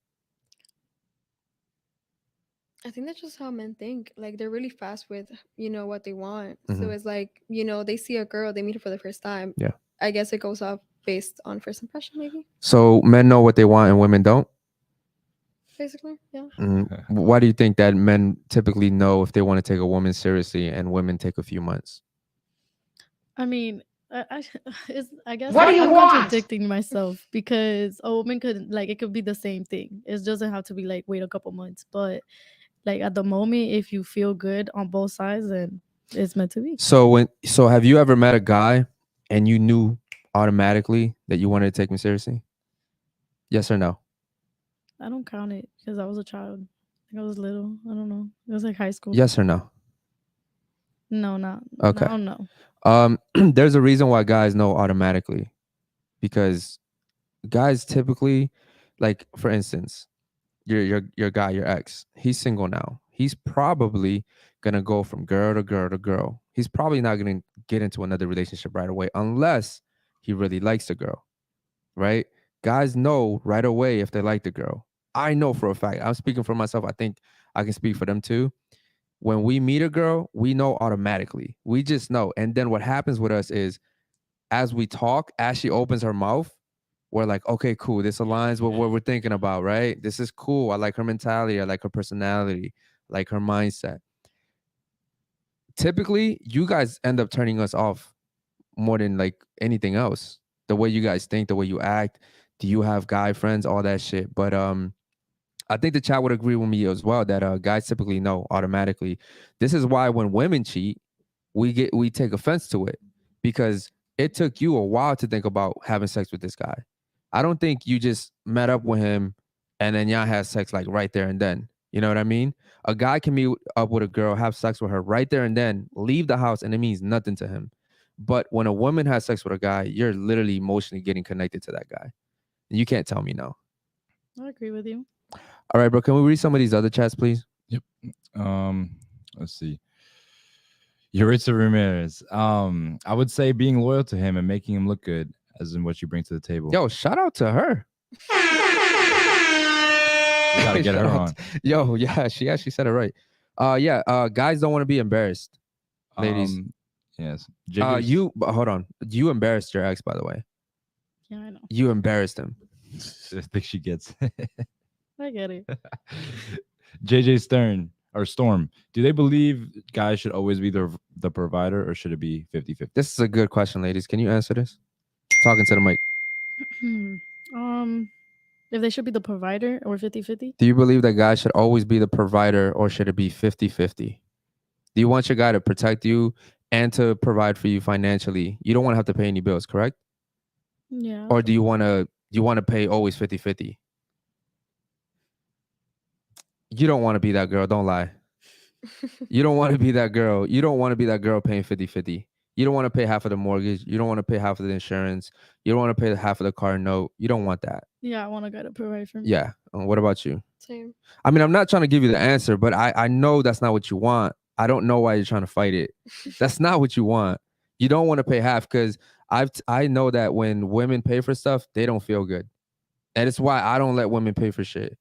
I think that's just how men think. Like they're really fast with, you know, what they want. Mhm. So it's like, you know, they see a girl, they meet her for the first time. Yeah. I guess it goes off based on first impression, maybe. So men know what they want and women don't? Basically, yeah. Why do you think that men typically know if they want to take a woman seriously and women take a few months? I mean, I guess What do you I'm want? contradicting myself because a woman could like it could be the same thing. It doesn't have to be like wait a couple months, but like at the moment, if you feel good on both sides, then it's meant to be. So have you ever met a guy and you knew automatically that you wanted to take him seriously? Yes or no? I don't count it because I was a child. I think I was little. I don't know. It was like high school. Yes or no? No, not. Okay. I don't know. There's a reason why guys know automatically, because guys typically, like for instance, your guy, your ex, he's single now. He's probably gonna go from girl to girl to girl. He's probably not gonna get into another relationship right away unless he really likes the girl, right? Guys know right away if they like the girl. I know for a fact. I'm speaking for myself. I think I can speak for them too. When we meet a girl, we know automatically. We just know. And then what happens with us is as we talk, as she opens her mouth, we're like, okay, cool. This aligns with what we're thinking about, right? This is cool. I like her mentality. I like her personality, I like her mindset. Typically, you guys end up turning us off more than like anything else. The way you guys think, the way you act. Do you have guy friends? All that shit. But I think the chat would agree with me as well that guys typically know automatically. This is why when women cheat, we take offense to it because it took you a while to think about having sex with this guy. I don't think you just met up with him and then y'all had sex like right there and then. You know what I mean? A guy can meet up with a girl, have sex with her right there and then, leave the house, and it means nothing to him. But when a woman has sex with a guy, you're literally emotionally getting connected to that guy. You can't tell me no. I agree with you. All right, bro. Can we read some of these other chats, please? Yep. Let's see. Yuritsa Ramirez. I would say being loyal to him and making him look good, as in what you bring to the table. Yo, shout out to her. We gotta get her Shout out on. Yo, yeah, she actually said it right. Guys don't want to be embarrassed. Ladies. Yes. Hold on. You embarrassed your ex, by the way. Yeah, I know. You embarrassed him. I think she gets. I get it. JJ Stern or Storm. Do they believe guys should always be the provider, or should it be 50-50? This is a good question, ladies. Can you answer this? Talking to the mic. If they should be the provider or 50-50? Do you believe that guys should always be the provider, or should it be 50-50? Do you want your guy to protect you and to provide for you financially? You don't want to have to pay any bills, correct? Yeah. Or do you want to pay always 50-50? You don't want to be that girl. Don't lie. You don't want to be that girl. You don't want to be that girl paying 50-50. You don't want to pay half of the mortgage. You don't want to pay half of the insurance. You don't want to pay half of the car note. You don't want that. Yeah, I want a guy to provide for me. Yeah. What about you? Same. I mean, I'm not trying to give you the answer, but I know that's not what you want. I don't know why you're trying to fight it. That's not what you want. You don't want to pay half, because I know that when women pay for stuff, they don't feel good. And it's why I don't let women pay for shit.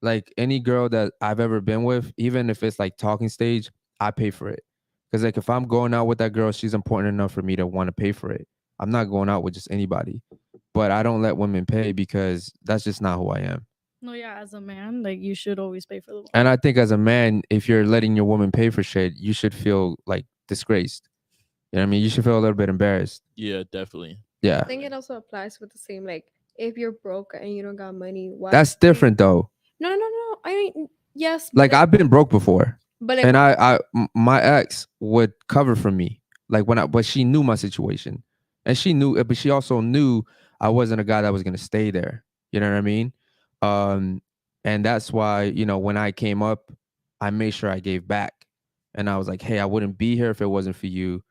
Like any girl that I've ever been with, even if it's like talking stage, I pay for it. Because like if I'm going out with that girl, she's important enough for me to want to pay for it. I'm not going out with just anybody. But I don't let women pay because that's just not who I am. No, yeah, as a man, like you should always pay for the woman. And I think as a man, if you're letting your woman pay for shit, you should feel like disgraced. You know what I mean? You should feel a little bit embarrassed. Yeah, definitely. Yeah. I think it also applies with the same, like, if you're broke and you don't got money, why? That's different though. No. I mean, yes. Like I've been broke before. but like, And my ex would cover for me. Like but she knew my situation. And she knew, but she also knew I wasn't a guy that was gonna stay there. You know what I mean? And that's why, you know, when I came up, I made sure I gave back. And I was like, hey, I wouldn't be here if it wasn't for you.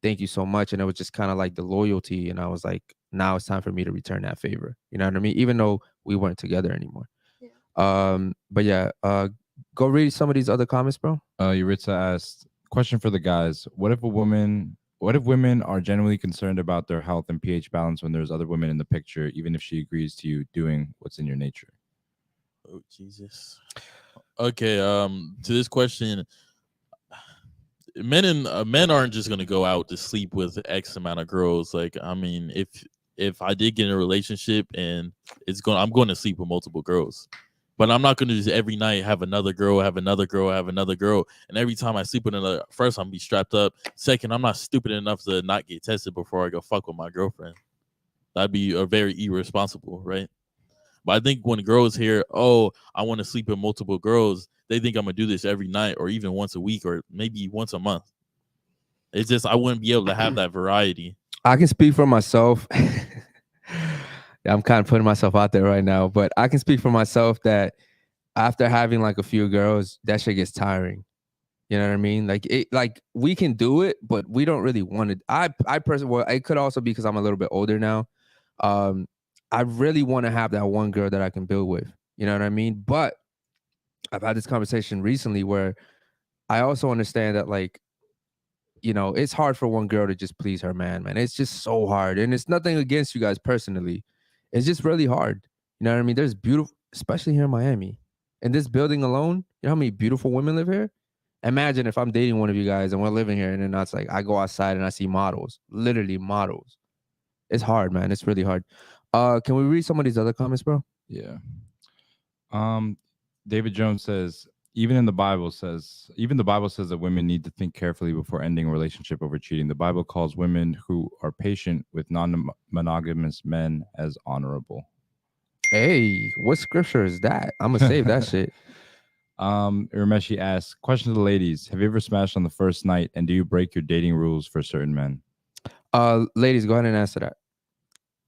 Thank you so much. And it was just kind of like the loyalty. And I was like, now it's time for me to return that favor. You know what I mean? Even though we weren't together anymore. Yeah. But yeah, go read some of these other comments, bro. Yuritsa asked, question for the guys. What if women are genuinely concerned about their health and pH balance when there's other women in the picture, even if she agrees to you doing what's in your nature? Oh, Jesus. Okay, to this question, men aren't just gonna go out to sleep with X amount of girls. Like, I mean, if I did get in a relationship and I'm going to sleep with multiple girls, but I'm not gonna just every night have another girl, and every time I sleep with another, first I'm be strapped up. Second, I'm not stupid enough to not get tested before I go fuck with my girlfriend. That'd be a very irresponsible, right? But I think when girls hear, oh, I want to sleep with multiple girls, they think I'm gonna do this every night or even once a week or maybe once a month. It's just I wouldn't be able to have that variety. I can speak for myself. I'm kind of putting myself out there right now, but I can speak for myself that after having like a few girls, that shit gets tiring. You know what I mean? Like we can do it, but we don't really want it. I personally, well, it could also be because I'm a little bit older now. I really want to have that one girl that I can build with. You know what I mean? But I've had this conversation recently where I also understand that, like, you know, it's hard for one girl to just please her man. It's just so hard. And it's nothing against you guys personally. It's just really hard. You know what I mean? There's beautiful, especially here in Miami. In this building alone, you know how many beautiful women live here? Imagine if I'm dating one of you guys and we're living here and then that's like, I go outside and I see models, literally models. It's hard, man. It's really hard. Can we read some of these other comments, bro? Yeah. David Jones says, even the Bible says that women need to think carefully before ending a relationship over cheating. The Bible calls women who are patient with non-monogamous men as honorable. Hey, what scripture is that? I'm gonna save that shit. Rameshi asks, question to the ladies: have you ever smashed on the first night, and do you break your dating rules for certain men? Ladies, go ahead and answer that.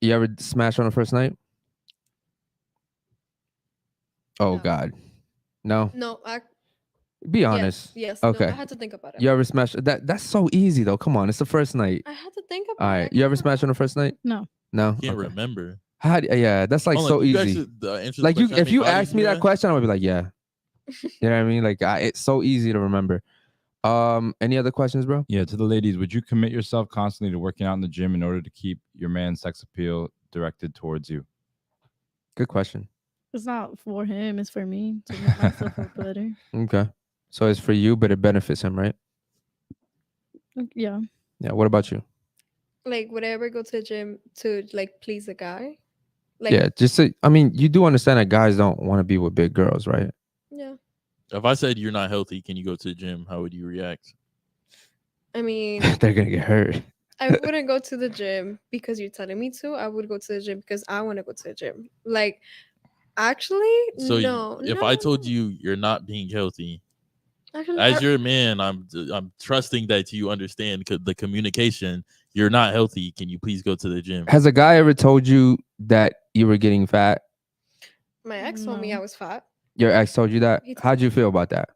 You ever smash on the first night? Oh No. God, no. No, Be honest. Yes. Okay. No, I had to think about it. You ever smash that? That's so easy though. Come on, it's the first night. I had to think about All it. right. You ever smash on the first night? No. No. Can't Okay. remember. Yeah, that's like so easy. Like if you ask me that question, I would be like, yeah. You know what I mean? Like it's so easy to remember. Any other questions, bro? Yeah, to the ladies, would you commit yourself constantly to working out in the gym in order to keep your man's sex appeal directed towards you? Good question. It's not for him. It's for me to make myself look better. Okay. So it's for you, but it benefits him, right? Yeah. Yeah. What about you? Like, would I ever go to the gym to like please a guy? Like, Yeah. I mean, you do understand that guys don't want to be with big girls, right? Yeah. If I said you're not healthy, can you go to the gym? How would you react? I mean, They're gonna get hurt. I wouldn't go to the gym because you're telling me to. I would go to the gym because I want to go to the gym. Like, actually, So no. if I told you you're not being healthy, actually, as your man, I'm trusting that you understand the communication. You're not healthy. Can you please go to the gym? Has a guy ever told you that you were getting fat? my ex told me No. I was fat. Your ex told you that? He told How'd you feel about that?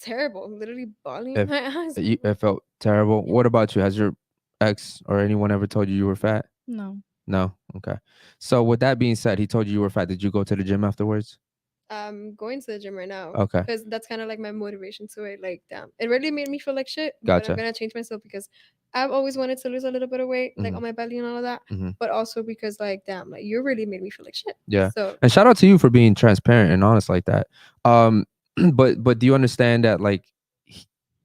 Terrible. Literally bawling If- my eyes. It felt terrible. What about you? Has your ex or anyone ever told you were fat? No. No. Okay. So with that being said, he told you were fat. Did you go to the gym afterwards? I'm going to the gym right now. Okay. Because that's kind of like my motivation to it. Like, damn, it really made me feel like shit. But Gotcha. I'm gonna change myself because I've always wanted to lose a little bit of weight, like Mhm. on my belly and all of that, Mhm. but also because like, damn, like you really made me feel like shit. Yeah. So And shout out to you for being transparent and honest like that. But do you understand that like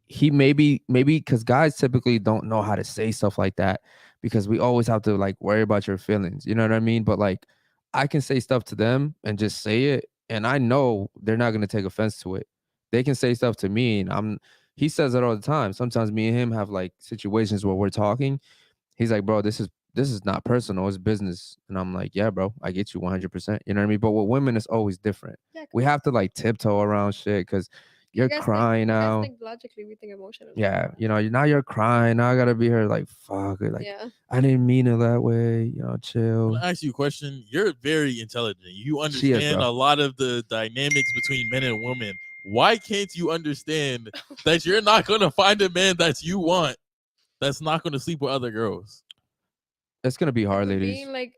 he maybe because guys typically don't know how to say stuff like that because we always have to like worry about your feelings. You know what I mean? But like I can say stuff to them and just say it, and I know they're not gonna take offense to it. They can say stuff to me, and he says it all the time. Sometimes me and him have like situations where we're talking. He's like, bro, this is not personal, it's business. And I'm like, yeah, bro, I get you 100%. You know what I mean? But with women, it's always different. yeah, We have to like tiptoe around shit because you you're guys crying think, you now. guys think logically, we think emotionally. Yeah, now you're crying. Now I gotta be here like fuck it. Like Yeah. I didn't mean it that way. I'm Chill. gonna ask you a question. You're very intelligent. You She is, understand bro. a lot of the dynamics between men and women. Why can't you understand that you're not gonna find a man that you want that's not gonna sleep with other girls? It's gonna be If hard, we're ladies. being like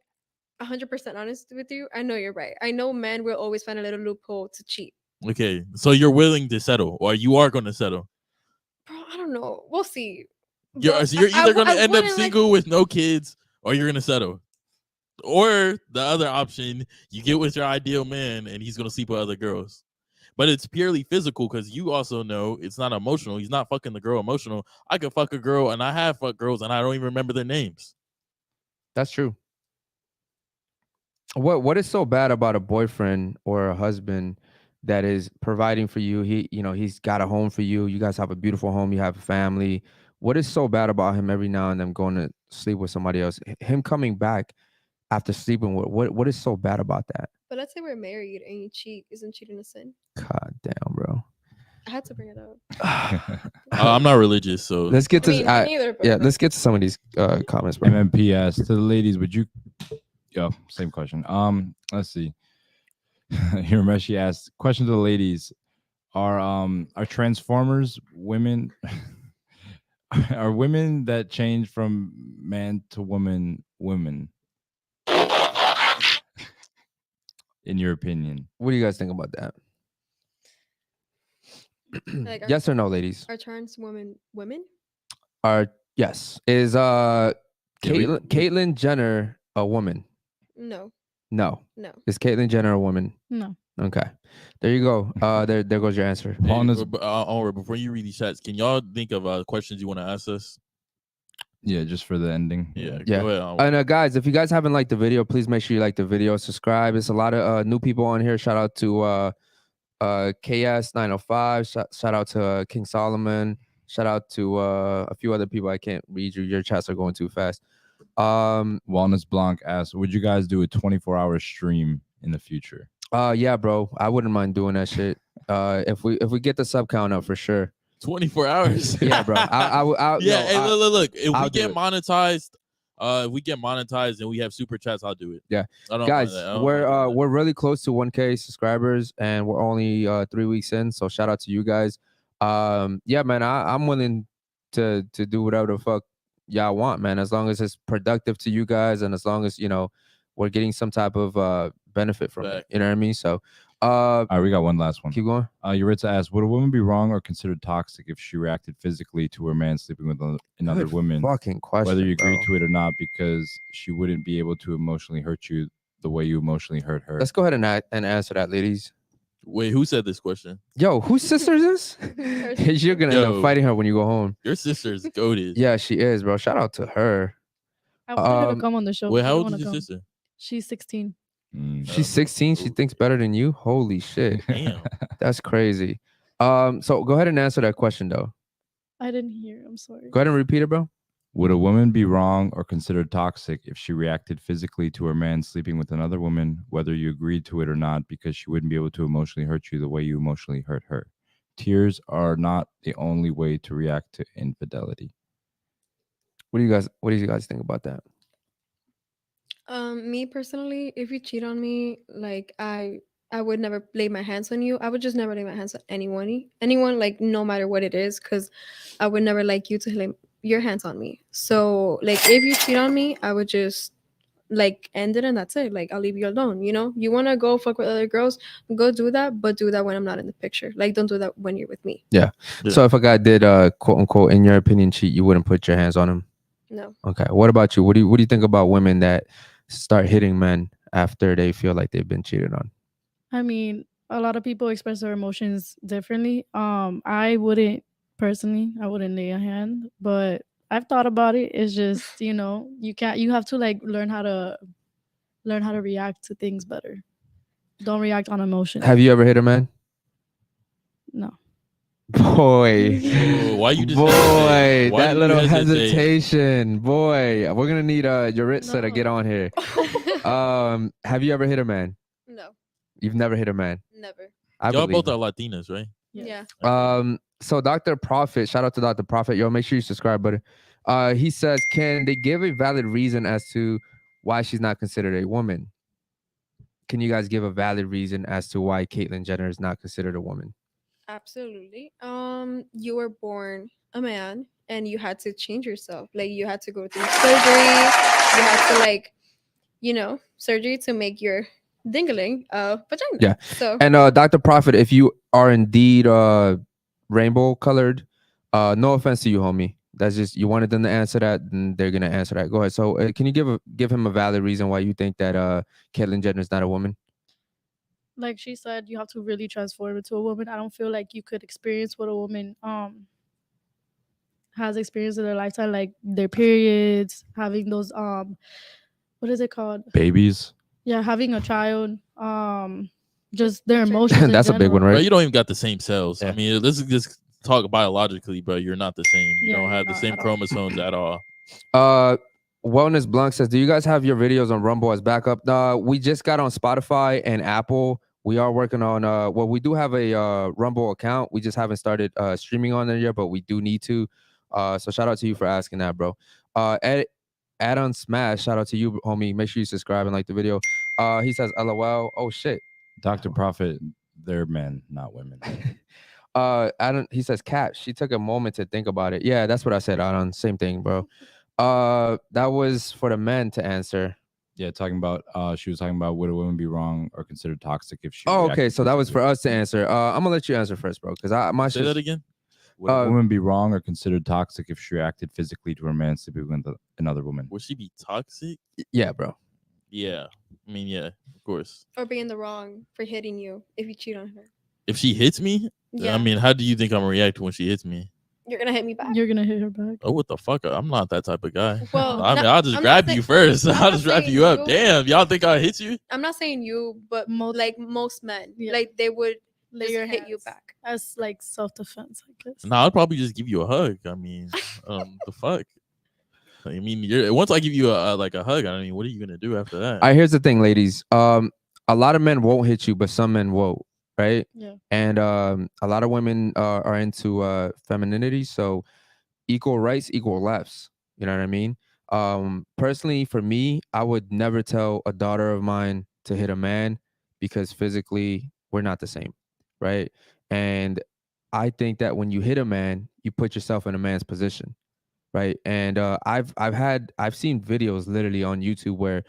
100% honest with you, I know you're right. I know men will always find a little loophole to cheat. Okay, so you're willing to settle, or you are gonna settle. Bro, I don't know. We'll see. You're, But so you're either gonna end up wouldn't, like- single with no kids, or you're gonna settle. Or the other option, you get with your ideal man and he's gonna sleep with other girls. But it's purely physical because you also know it's not emotional. He's not fucking the girl emotional. I could fuck a girl and I have fucked girls and I don't even remember their names. That's true. What is so bad about a boyfriend or a husband that is providing for you? He's got a home for you. You guys have a beautiful home. You have a family. What is so bad about him every now and then going to sleep with somebody else? Him coming back after sleeping with what is so bad about that? But let's say we're married and you cheat. Isn't cheating a sin? God damn, bro. I had to bring it up. I'm not religious, so Let's get to me neither, but yeah. Let's get to some of these comments, bro. MMPS to the ladies, would you? Yo, same question. Let's see. Here, Meshi asked, question to the ladies: are transformers women? Are women that change from man to woman women? In your opinion, What do you guys think about that? Like, Yes or no, ladies? Are trans women? Yes. Is Caitlyn Jenner a woman? No. No. No. Is Caitlyn Jenner a woman? No. Okay. There you go. There goes your answer. Onward, before you read these chats, can y'all think of questions you want to ask us? yeah, just for the ending. Yeah. Go ahead, Onward. And guys, if you guys haven't liked the video, please make sure you like the video, subscribe. It's a lot of new people on here. Shout out to KS905. Shout out to King Solomon. Shout out to a few other people. I can't read you. Your chats are going too fast. Wellness Blanc asks, would you guys do a 24-hour stream in the future? Yeah, bro. I wouldn't mind doing that shit. If we get the sub count up for sure. 24 hours. Yeah, bro. Yeah, hey, look. If I'll we do get it. monetized, and we have super chats, I'll do it. Yeah. I don't Guys, mind that. I don't we're mind that. we're really close to 1K subscribers, and we're only 3 weeks in. So shout out to you guys. Yeah, man. I'm willing to do whatever the fuck y'all want, man. As long as it's productive to you guys, and as long as we're getting some type of benefit from it. You know what I mean? So all right, we got one last one. Keep going. Yuritsa asked, would a woman be wrong or considered toxic if she reacted physically to her man sleeping with another Good woman? fucking question, whether you agree bro. to it or not, because she wouldn't be able to emotionally hurt you the way you emotionally hurt her. Let's go ahead and answer that, ladies. Wait, who said this question? Yo, whose sister is this? You're gonna end up fighting her when you go home. Your sister's goated. Yeah, she is, bro. Shout out to her. I wanted her to come on the show. Wait, but how she old didn't is your wanna come. sister? She's 16. She's 16. She thinks better than you. Holy shit. Damn. That's crazy. So go ahead and answer that question though. I didn't hear. I'm sorry. Go ahead and repeat it, bro. Would a woman be wrong or considered toxic if she reacted physically to her man sleeping with another woman, whether you agreed to it or not, because she wouldn't be able to emotionally hurt you the way you emotionally hurt her? Tears are not the only way to react to infidelity. What do you guys think about that? Me personally, if you cheat on me, like I would never lay my hands on you. I would just never lay my hands on anyone, like no matter what it is, because I would never like you to lay your hands on me. So like if you cheat on me, I would just like end it and that's it. Like I'll leave you alone. You know, you want to go fuck with other girls, go do that, but do that when I'm not in the picture. Like don't do that when you're with me. Yeah. Yeah. So if a guy did quote unquote in your opinion cheat, you wouldn't put your hands on him. No. Okay. What about you? What do you think about women that start hitting men after they feel like they've been cheated on? I mean, a lot of people express their emotions differently. I wouldn't personally, I wouldn't lay a hand, but I've thought about it. It's just, you know, you have to like learn how to react to things better. Don't react on emotion. Have you ever hit a man? No. Boy. Oh, why you just Boy, hesitate? Why that do you little hesitate? hesitation. Boy, we're gonna need Yuritsa to get No. on here. Have you ever hit a man? No, You've never hit a man. never. I Y'all believe both it. are Latinas, right? Yes. Yeah. So Dr. Prophet, shout out to Dr. Prophet. Yo, make sure you subscribe, buddy. He says, can they give a valid reason as to why she's not considered a woman? Can you guys give a valid reason as to why Caitlyn Jenner is not considered a woman? Absolutely. You were born a man and you had to change yourself. Like you had to go through surgery. You had to like, you know, surgery to make your dingling vagina. Yeah. So And Dr. Prophet, if you are indeed rainbow colored, no offense to you, homie. That's just you wanted them to answer that, and they're gonna answer that. Go ahead. So can you give him a valid reason why you think that Caitlyn Jenner is not a woman? Like she said, you have to really transform into a woman. I don't feel like you could experience what a woman has experienced in their lifetime, like their periods, having those what is it called? Babies. Yeah, having a child, just their emotions. in That's a big one, general. Bro, right? you don't even got the same cells. Yeah. I mean, let's just talk biologically, bro. You're not the same. You Yeah, don't you're have the not same at all. chromosomes at all. Wellness Blanc says, do you guys have your videos on Rumble as backup? We just got on Spotify and Apple. We are working on well, we do have a Rumble account. We just haven't started streaming on there yet, but we do need to. So shout out to you for asking that, bro. Add on Smash, shout out to you, homie. Make sure you subscribe and like the video. He says, LOL. Oh shit. Dr. Prophet, they're men, not women. Adam, he says, Cat, she took a moment to think about it. Yeah, that's what I said, Adam. Same thing, bro. That was for the men to answer. Yeah, talking about she was talking about would a woman be wrong or considered toxic if she Oh, okay. reacted So that was for physically? us to answer. I'm gonna let you answer first, bro, because my Say that shit's again. Would a woman be wrong or considered toxic if she reacted physically to a man sleeping with another woman? Would she be toxic? yeah, bro. Yeah. I mean, yeah, of course. or be in the wrong for hitting you if you cheat on her. If she hits me, Yeah. I mean, how do you think I'm gonna react when she hits me? You're gonna hit me back. You're gonna hit her back. Oh, what the fuck? I'm not that type of guy. Well, I mean, no, I'll just I'm not grab saying- you first. I'm I'll not just wrap saying you up. you. Damn, y'all think I'll hit you? I'm not saying you, but Most- like most men, Yeah. like they would Lay just your hit you hands. back. As like self-defense, I guess. No, I'll probably just give you a hug. I mean, the fuck. I mean, once I give you a like a hug, I mean, what are you gonna do after that? Here's the thing, ladies. A lot of men won't hit you, but some men won't, right? Yeah. And a lot of women are into femininity, so equal rights, equal lefts. You know what I mean? Personally, for me, I would never tell a daughter of mine to hit a man because physically we're not the same, right? And I think that when you hit a man, you put yourself in a man's position, right? And I've seen videos literally on YouTube where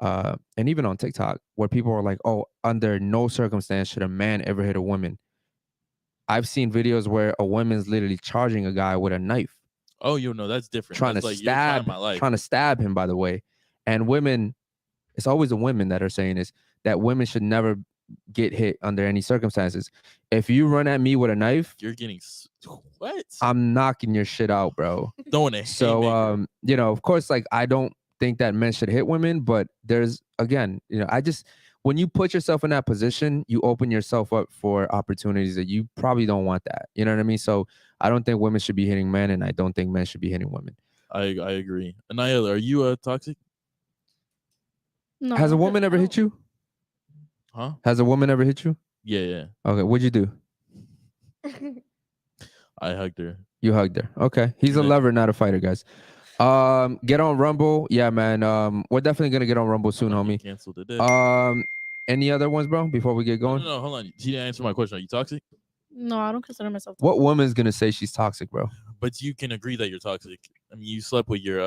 and even on TikTok where people are like, oh, under no circumstance should a man ever hit a woman. I've seen videos where a woman's literally charging a guy with a knife, Oh, you know, that's different. trying That's to like you're trying stab, my life. trying to stab him, by the way. And women, it's always the women that are saying this, that women should never get hit under any circumstances. If you run at me with a knife, You're getting what? I'm knocking your shit out, bro. Throwing a So haymaker. you know, of course, like I don't think that men should hit women, but there's again, you know, I just when you put yourself in that position, you open yourself up for opportunities that you probably don't want that. You know what I mean? So I don't think women should be hitting men, and I don't think men should be hitting women. I agree. Anaya, are you toxic? No. Has a I woman ever hit you? Huh? Has a woman ever hit you? Yeah, yeah. Okay, what'd you do? I hugged her. You hugged her. Okay. He's a Yeah. lover, not a fighter, guys. Get on Rumble. Yeah, man. We're definitely gonna get on Rumble soon, I'm gonna homie. get canceled today. Any other ones, bro, before we get No, going? no, hold on. She didn't answer my question. Are you toxic? No, I don't consider myself. What woman's gonna say she's toxic, bro? But you can agree that you're toxic. I mean, you slept with your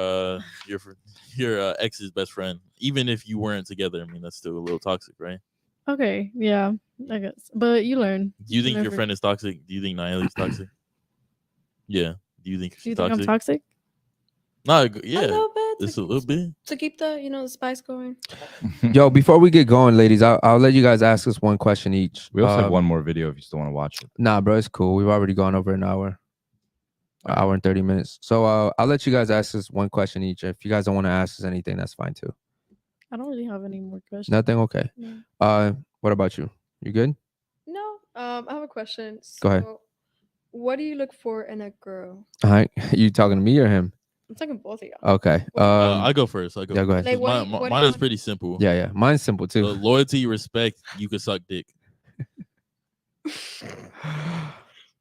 ex's best friend, even if you weren't together. I mean, that's still a little toxic, right? Okay, yeah, I guess. But you learn. Do you think learn your from- friend is toxic? Do you think Naomi's toxic? Yeah. Do you think Do she's you think toxic? I'm toxic? No, A yeah, little bit. just a little bit. To keep the the spice going. Yo, before we get going, ladies, I'll let you guys ask us one question each. We also have one more video if you still want to watch it. Nah, bro, it's cool. We've already gone over an hour. An hour and 30 minutes. So I'll let you guys ask us one question each. If you guys don't want to ask us anything, that's fine too. I don't really have any more questions. Nothing? Okay. No. What about you? You good? No. I have a question. Go ahead. So, what do you look for in a girl? All right. You talking to me or him? I'm talking both of y'all. Okay. I go first. I go. Yeah, go ahead. Like, what do you- what do Mine you is want- pretty simple. Yeah. Mine's simple too. Loyalty, respect. You can suck dick.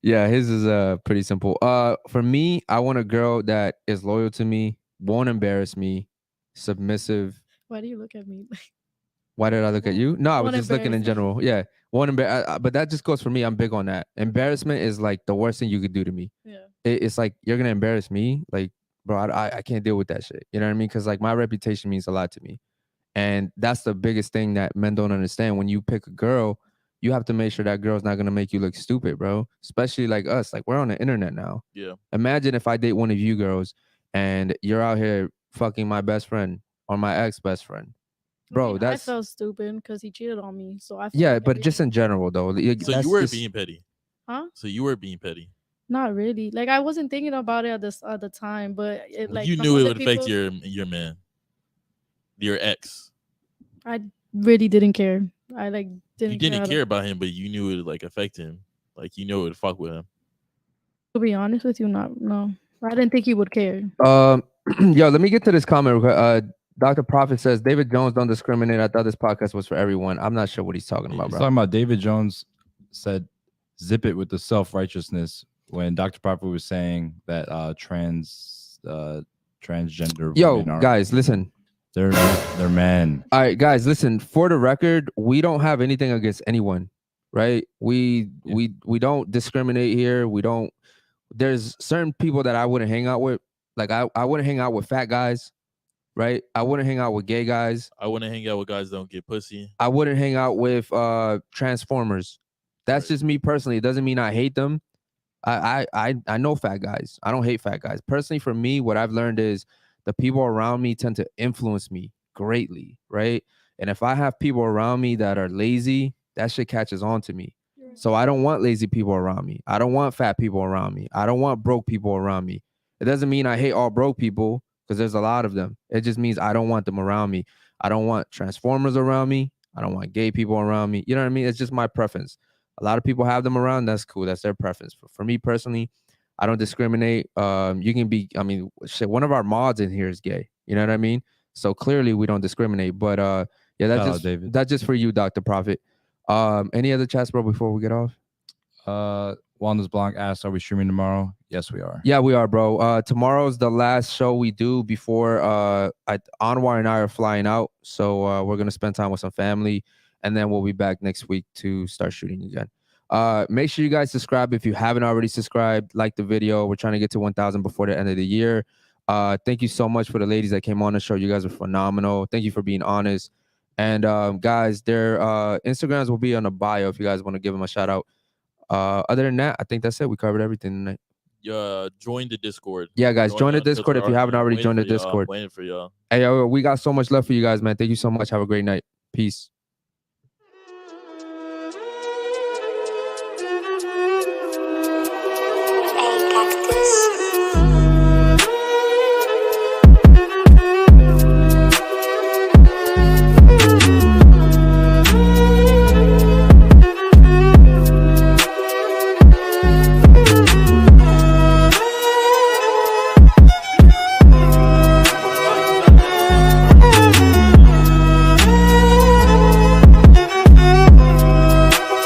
Yeah, his is pretty simple. For me, I want a girl that is loyal to me, won't embarrass me, submissive. Why do you look at me? Why did I look at you? No, I was Won't just looking in embarrass me. general. Yeah, won't embarrass. But that just goes for me. I'm big on that. Embarrassment is like the worst thing you could do to me. Yeah. It's like you're gonna embarrass me, like, bro. I can't deal with that shit. You know what I mean? Because like my reputation means a lot to me, and that's the biggest thing that men don't understand. When you pick a girl, you have to make sure that girl's not gonna make you look stupid, bro. Especially like us. Like we're on the internet now. Yeah. Imagine if I date one of you girls and you're out here fucking my best friend or my ex best friend, bro. I mean, That's I felt stupid because he cheated on me. So I felt yeah, like but just in general though. So that's you were just- being petty. Huh? So you were being petty. Not really. Like I wasn't thinking about it at the time, but it like you some knew it other would affect people- your man, your ex. I really didn't care. I like didn't. You didn't how to- care about him, but you knew it would like affect him. Like you knew it would fuck with him. To be honest with you, no. I didn't think he would care. Yo, let me get to this comment. Dr. Prophet says David Jones don't discriminate. I thought this podcast was for everyone. I'm not sure what he's talking about, He's bro. talking about David Jones said, "Zip it with the self-righteousness." When Dr. Prophet was saying that transgender Yo, women are, guys, listen. they're men. All right, guys, listen. For the record, we don't have anything against anyone, right? We don't discriminate here. We don't. There's certain people that I wouldn't hang out with. Like I wouldn't hang out with fat guys, right? I wouldn't hang out with gay guys. I wouldn't hang out with guys that don't get pussy. I wouldn't hang out with transformers. That's just me personally. It doesn't mean I hate them. I know fat guys. I don't hate fat guys. Personally, for me, what I've learned is the people around me tend to influence me greatly, right? And if I have people around me that are lazy, that shit catches on to me. So I don't want lazy people around me. I don't want fat people around me. I don't want broke people around me. It doesn't mean I hate all broke people because there's a lot of them. It just means I don't want them around me. I don't want transformers around me. I don't want gay people around me. You know what I mean? It's just my preference. A lot of people have them around. That's cool. That's their preference. For me personally, I don't discriminate. You can be, I mean, shit, one of our mods in here is gay. You know what I mean? So clearly we don't discriminate. But yeah, that's just for you, Dr. Prophet. Any other chats, bro, before we get off? Wanders Blanc asked, "Are we streaming tomorrow?" Yes, we are. Yeah, we are, bro. Tomorrow's the last show we do before Anwar and I are flying out. So we're gonna spend time with some family, and then we'll be back next week to start shooting again. Make sure you guys subscribe if you haven't already subscribed. Like the video. We're trying to get to 1,000 before the end of the year. Thank you so much for the ladies that came on the show. You guys are phenomenal. Thank you for being honest. And guys, their Instagrams will be on the bio if you guys want to give them a shout out. Other than that, I think that's it. We covered everything tonight. Join the Discord. Yeah, guys, join the Discord if you haven't already joined the Discord. Waiting for y'all. Hey, yo, we got so much love for you guys, man. Thank you so much. Have a great night. Peace.